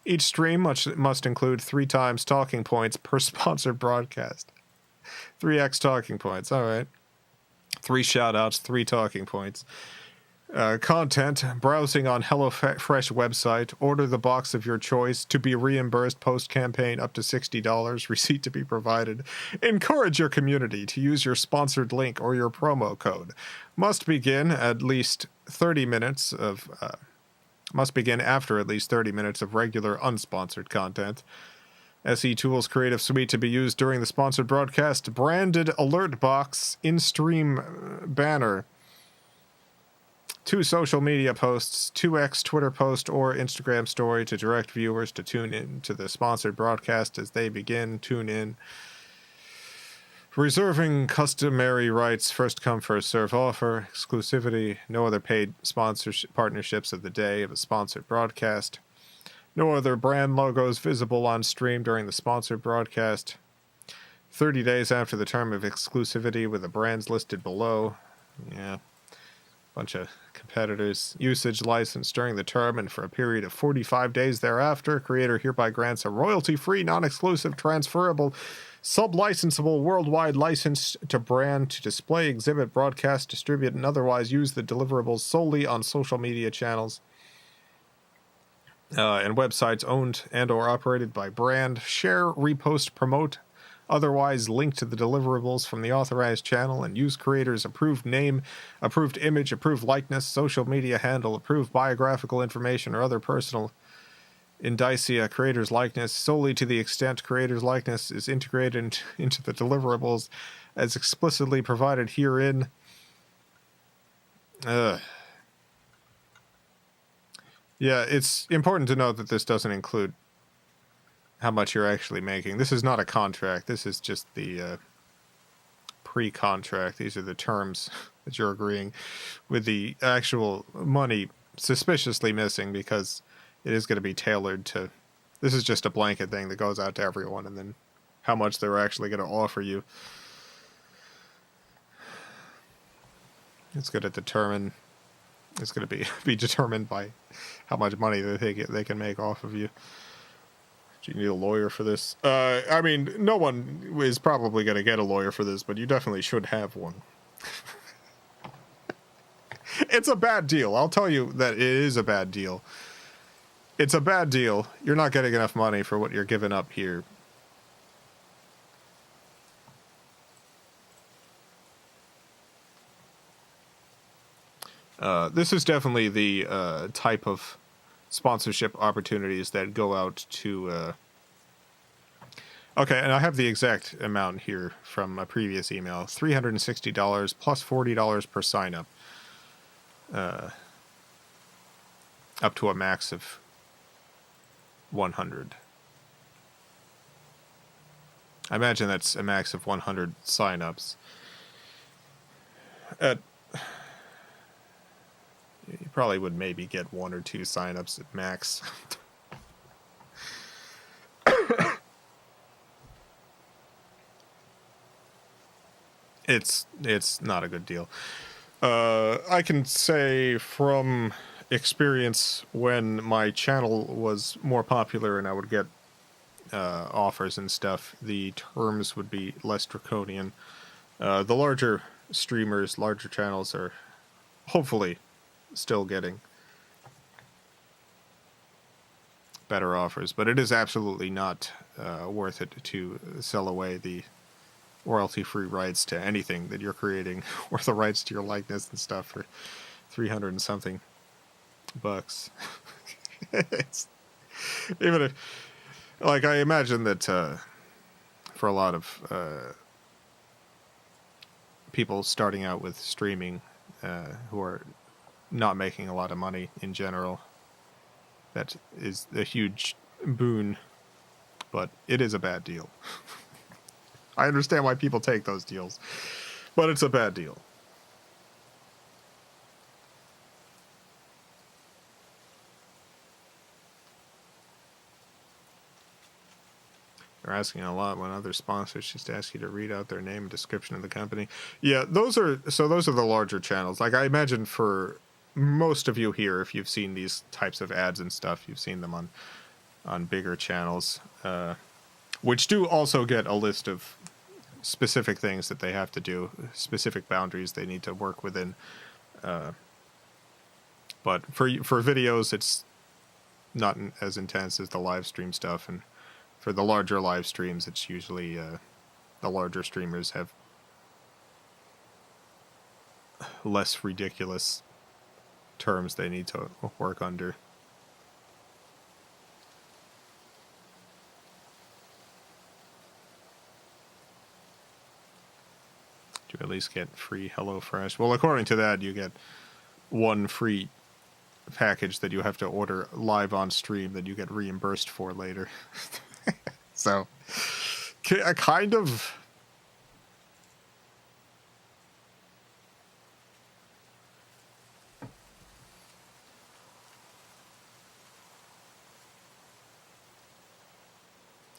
Each stream must include 3 times talking points per sponsored broadcast. 3x talking points, all right. 3 shoutouts, 3 talking points. Content, browsing on HelloFresh website, order the box of your choice to be reimbursed post-campaign up to $60, receipt to be provided. Encourage your community to use your sponsored link or your promo code. Must begin after at least 30 minutes of regular unsponsored content. SE Tools Creative Suite to be used during the sponsored broadcast. Branded alert box, in-stream banner. 2 social media posts, 2x Twitter post or Instagram story to direct viewers to tune in to the sponsored broadcast as they begin. Tune in. Reserving customary rights, first come, first serve offer, exclusivity, no other paid sponsorship partnerships of the day of a sponsored broadcast. No other brand logos visible on stream during the sponsored broadcast. 30 days after the term of exclusivity with the brands listed below. Yeah. Bunch of competitors. Usage license during the term and for a period of 45 days thereafter. Creator hereby grants a royalty-free, non-exclusive, transferable, sub-licensable worldwide license to brand to display, exhibit, broadcast, distribute, and otherwise use the deliverables solely on social media channels and websites owned and or operated by brand. Share, repost, promote, otherwise link to the deliverables from the authorized channel and use creator's approved name, approved image, approved likeness, social media handle, approved biographical information, or other personal indicia a creator's likeness solely to the extent creator's likeness is integrated into the deliverables as explicitly provided herein. Yeah, it's important to note that this doesn't include how much you're actually making. This is not a contract. This is just the pre-contract. These are the terms that you're agreeing, with the actual money suspiciously missing, because it is going to be tailored to... This is just a blanket thing that goes out to everyone, and then how much they're actually going to offer you. It's going to determine... It's going to be determined by how much money they can make off of you. Do you need a lawyer for this? I mean, no one is probably going to get a lawyer for this, but you definitely should have one. It's a bad deal. I'll tell you that it is a bad deal. It's a bad deal. You're not getting enough money for what you're giving up here. This is definitely the type of sponsorship opportunities that go out to... Okay, and I have the exact amount here from a previous email. $360 plus $40 per sign-up. Up to a max of 100. I imagine that's a max of 100 sign-ups. You probably would maybe get 1 or 2 sign-ups at max. It's not a good deal. I can say from experience, when my channel was more popular and I would get offers and stuff, the terms would be less draconian. The larger streamers, larger channels are hopefully still getting better offers, but it is absolutely not worth it to sell away the royalty-free rights to anything that you're creating, or the rights to your likeness and stuff, for 300 and something bucks. It's, even if, like, I imagine that for a lot of people starting out with streaming who are not making a lot of money in general, that is a huge boon, but it is a bad deal. I understand why people take those deals, but it's a bad deal. They're asking a lot when other sponsors just ask you to read out their name and description of the company. Yeah, those are the larger channels. Like, I imagine for most of you here, if you've seen these types of ads and stuff, you've seen them on bigger channels, which do also get a list of specific things that they have to do, specific boundaries they need to work within. But for videos, it's not as intense as the live stream stuff, and for the larger live streams, it's usually the larger streamers have less ridiculous terms they need to work under. Do you at least get free HelloFresh? Well, according to that, you get one free package that you have to order live on stream that you get reimbursed for later. So, kind of...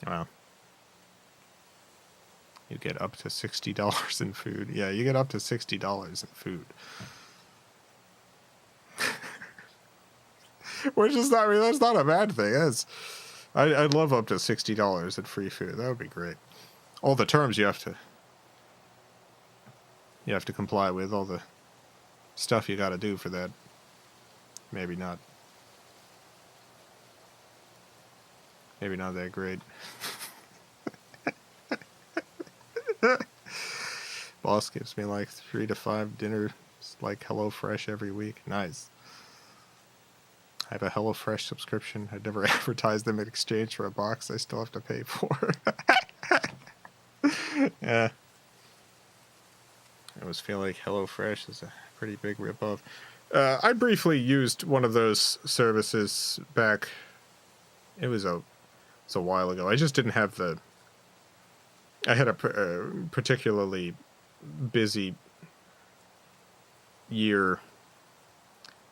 Wow. You get up to $60 in food. Yeah, you get up to $60 in food. Which is not, I mean, that's not a bad thing. I'd love up to $60 in free food. That would be great. All the terms you have to comply with, all the stuff you got to do for that. Maybe not. Maybe not that great. Boss gives me like 3 to 5 dinners, like HelloFresh every week. Nice. I have a HelloFresh subscription. I'd never advertised them in exchange for a box I still have to pay for. Yeah. I always feel like HelloFresh is a pretty big ripoff. I briefly used one of those services back. It was a while ago. I just didn't have the. I had a particularly busy year,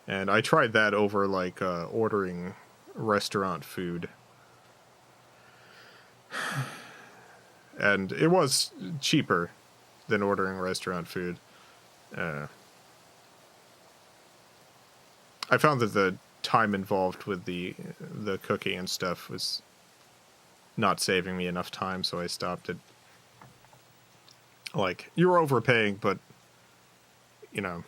and I tried that over like ordering restaurant food, and it was cheaper than ordering restaurant food. I found that the time involved with the cooking and stuff was not saving me enough time, so I stopped it. Like, you're overpaying, but, you know,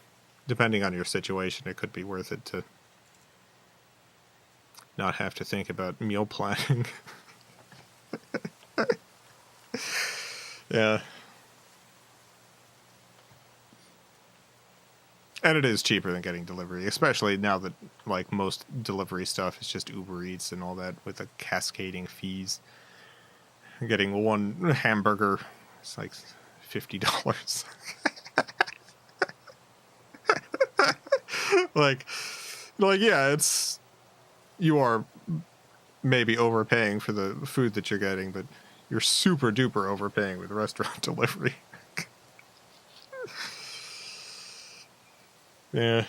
depending on your situation, it could be worth it to not have to think about meal planning. Yeah. And it is cheaper than getting delivery, especially now that, like, most delivery stuff is just Uber Eats and all that with the cascading fees. Getting one hamburger is like $50. like, yeah, you are maybe overpaying for the food that you're getting, but you're super duper overpaying with restaurant delivery. Yeah.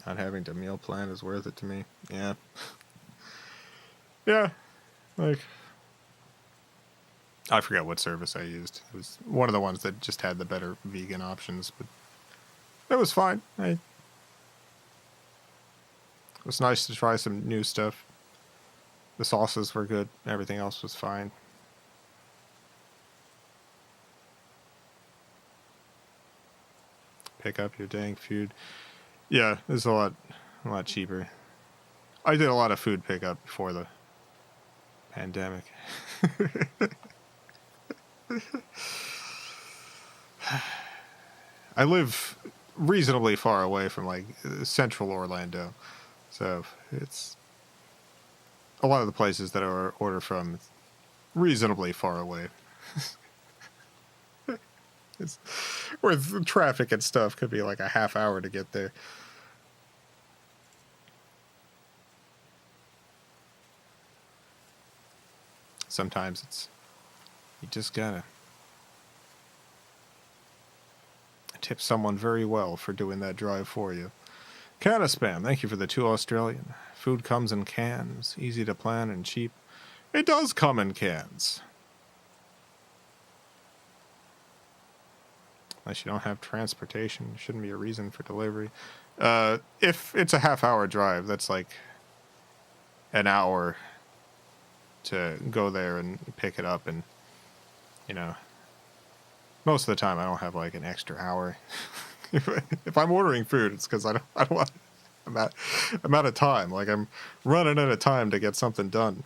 Not having to meal plan is worth it to me. Yeah. Yeah. Like, I forgot what service I used. It was one of the ones that just had the better vegan options, but it was fine. It was nice to try some new stuff. The sauces were good. Everything else was fine. Pick up your dang food. Yeah, it's a lot cheaper. I did a lot of food pickup before the pandemic. I live reasonably far away from like central Orlando, so it's a lot of the places that I order from reasonably far away. With traffic and stuff, could be like a half hour to get there. Sometimes you just gotta tip someone very well for doing that drive for you. Canna Spam, thank you for the 2 Australian. Food comes in cans, easy to plan and cheap. It does come in cans. Unless you don't have transportation, shouldn't be a reason for delivery. If it's a half-hour drive, that's like an hour to go there and pick it up, and you know, most of the time I don't have like an extra hour. If I'm ordering food, it's because I don't want. I'm out of time. Like, I'm running out of time to get something done.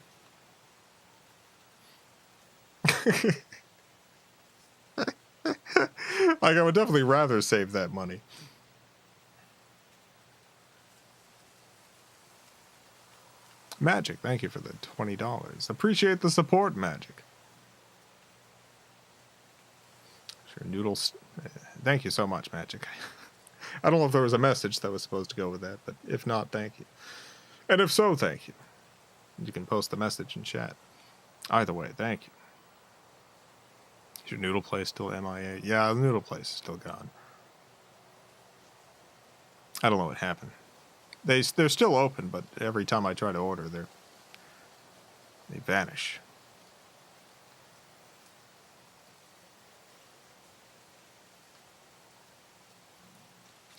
Like, I would definitely rather save that money. Magic, thank you for the $20. Appreciate the support, Magic. Sure, Noodles. Thank you so much, Magic. I don't know if there was a message that was supposed to go with that, but if not, thank you. And if so, thank you. You can post the message in chat. Either way, thank you. Is your noodle place still MIA? Yeah, the noodle place is still gone. I don't know what happened. They're still open, but every time I try to order, they vanish.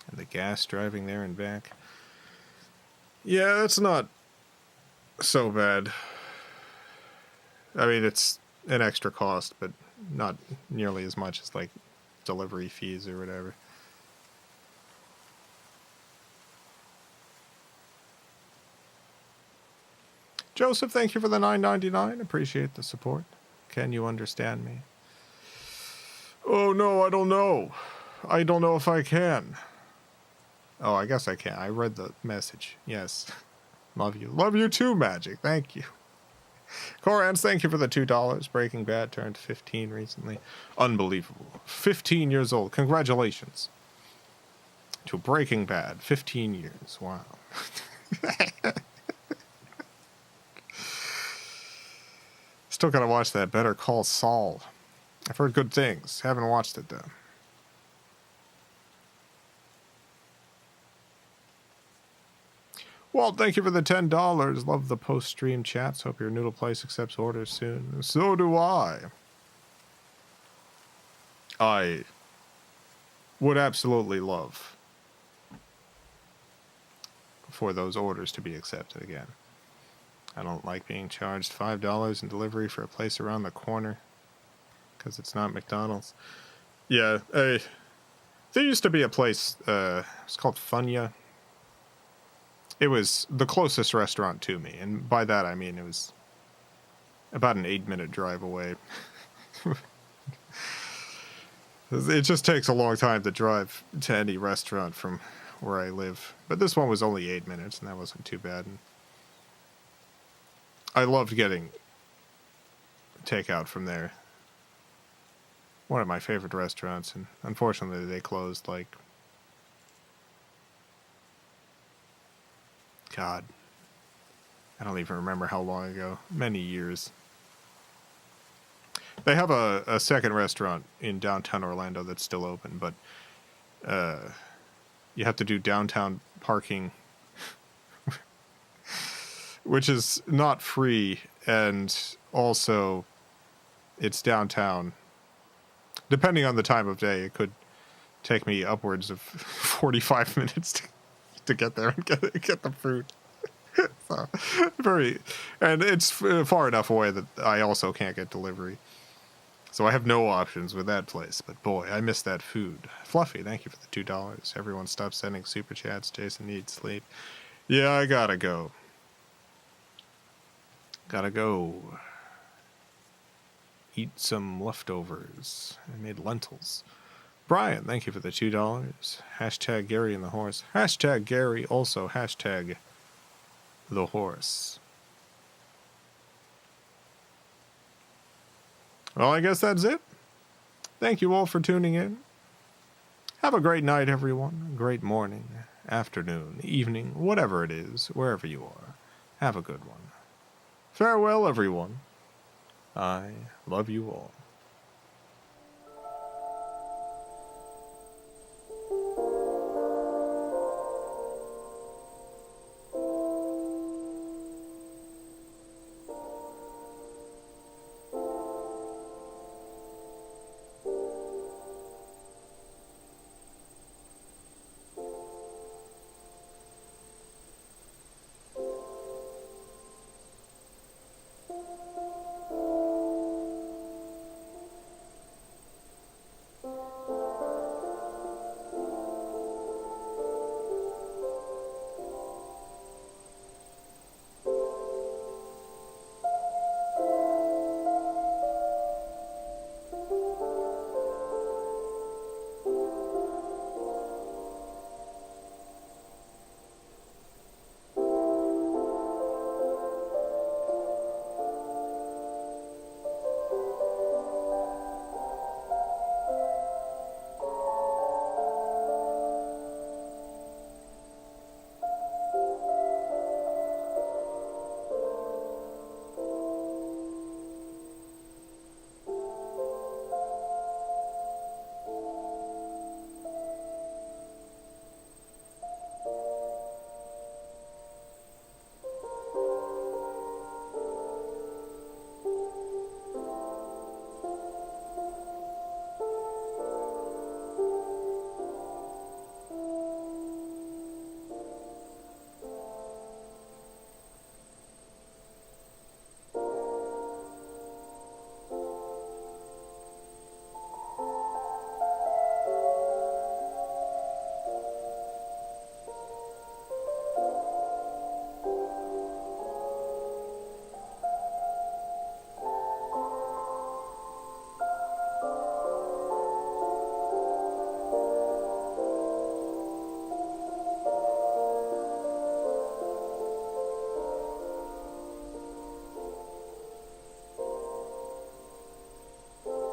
And the gas driving there and back. Yeah, that's not so bad. I mean, it's an extra cost, but not nearly as much as like delivery fees or whatever. Joseph, thank you for the $9.99. Appreciate the support. Can you understand me? Oh no, I don't know. I don't know if I can. Oh, I guess I can. I read the message. Yes. Love you. Love you too, Magic. Thank you. Corans, thank you for the $2. Breaking Bad turned 15 recently. Unbelievable. 15 years old. Congratulations. To Breaking Bad. 15 years. Wow. Still gotta watch that Better Call Saul. I've heard good things. Haven't watched it, though. Walt, thank you for the $10. Love the post-stream chats. Hope your noodle place accepts orders soon. So do I. I would absolutely love for those orders to be accepted again. I don't like being charged $5 in delivery for a place around the corner because it's not McDonald's. Yeah, there used to be a place, it's called Funya. It was the closest restaurant to me, and by that I mean it was about an 8-minute drive away. It just takes a long time to drive to any restaurant from where I live. But this one was only 8 minutes, and that wasn't too bad. And I loved getting takeout from there. One of my favorite restaurants, and unfortunately they closed like... God, I don't even remember how long ago. Many years. They have a second restaurant in downtown Orlando that's still open, but you have to do downtown parking, which is not free, and also it's downtown. Depending on the time of day, it could take me upwards of 45 minutes to get there and get the food. So, and it's far enough away that I also can't get delivery. So I have no options with that place. But boy, I miss that food. Fluffy, thank you for the $2. Everyone stop sending super chats. Jason needs sleep. Yeah, I gotta go. Gotta go. Eat some leftovers. I made lentils. Brian, thank you for the $2. Hashtag Gary and the horse. Hashtag Gary, also hashtag the horse. Well, I guess that's it. Thank you all for tuning in. Have a great night, everyone. A great morning, afternoon, evening, whatever it is, wherever you are. Have a good one. Farewell, everyone. I love you all.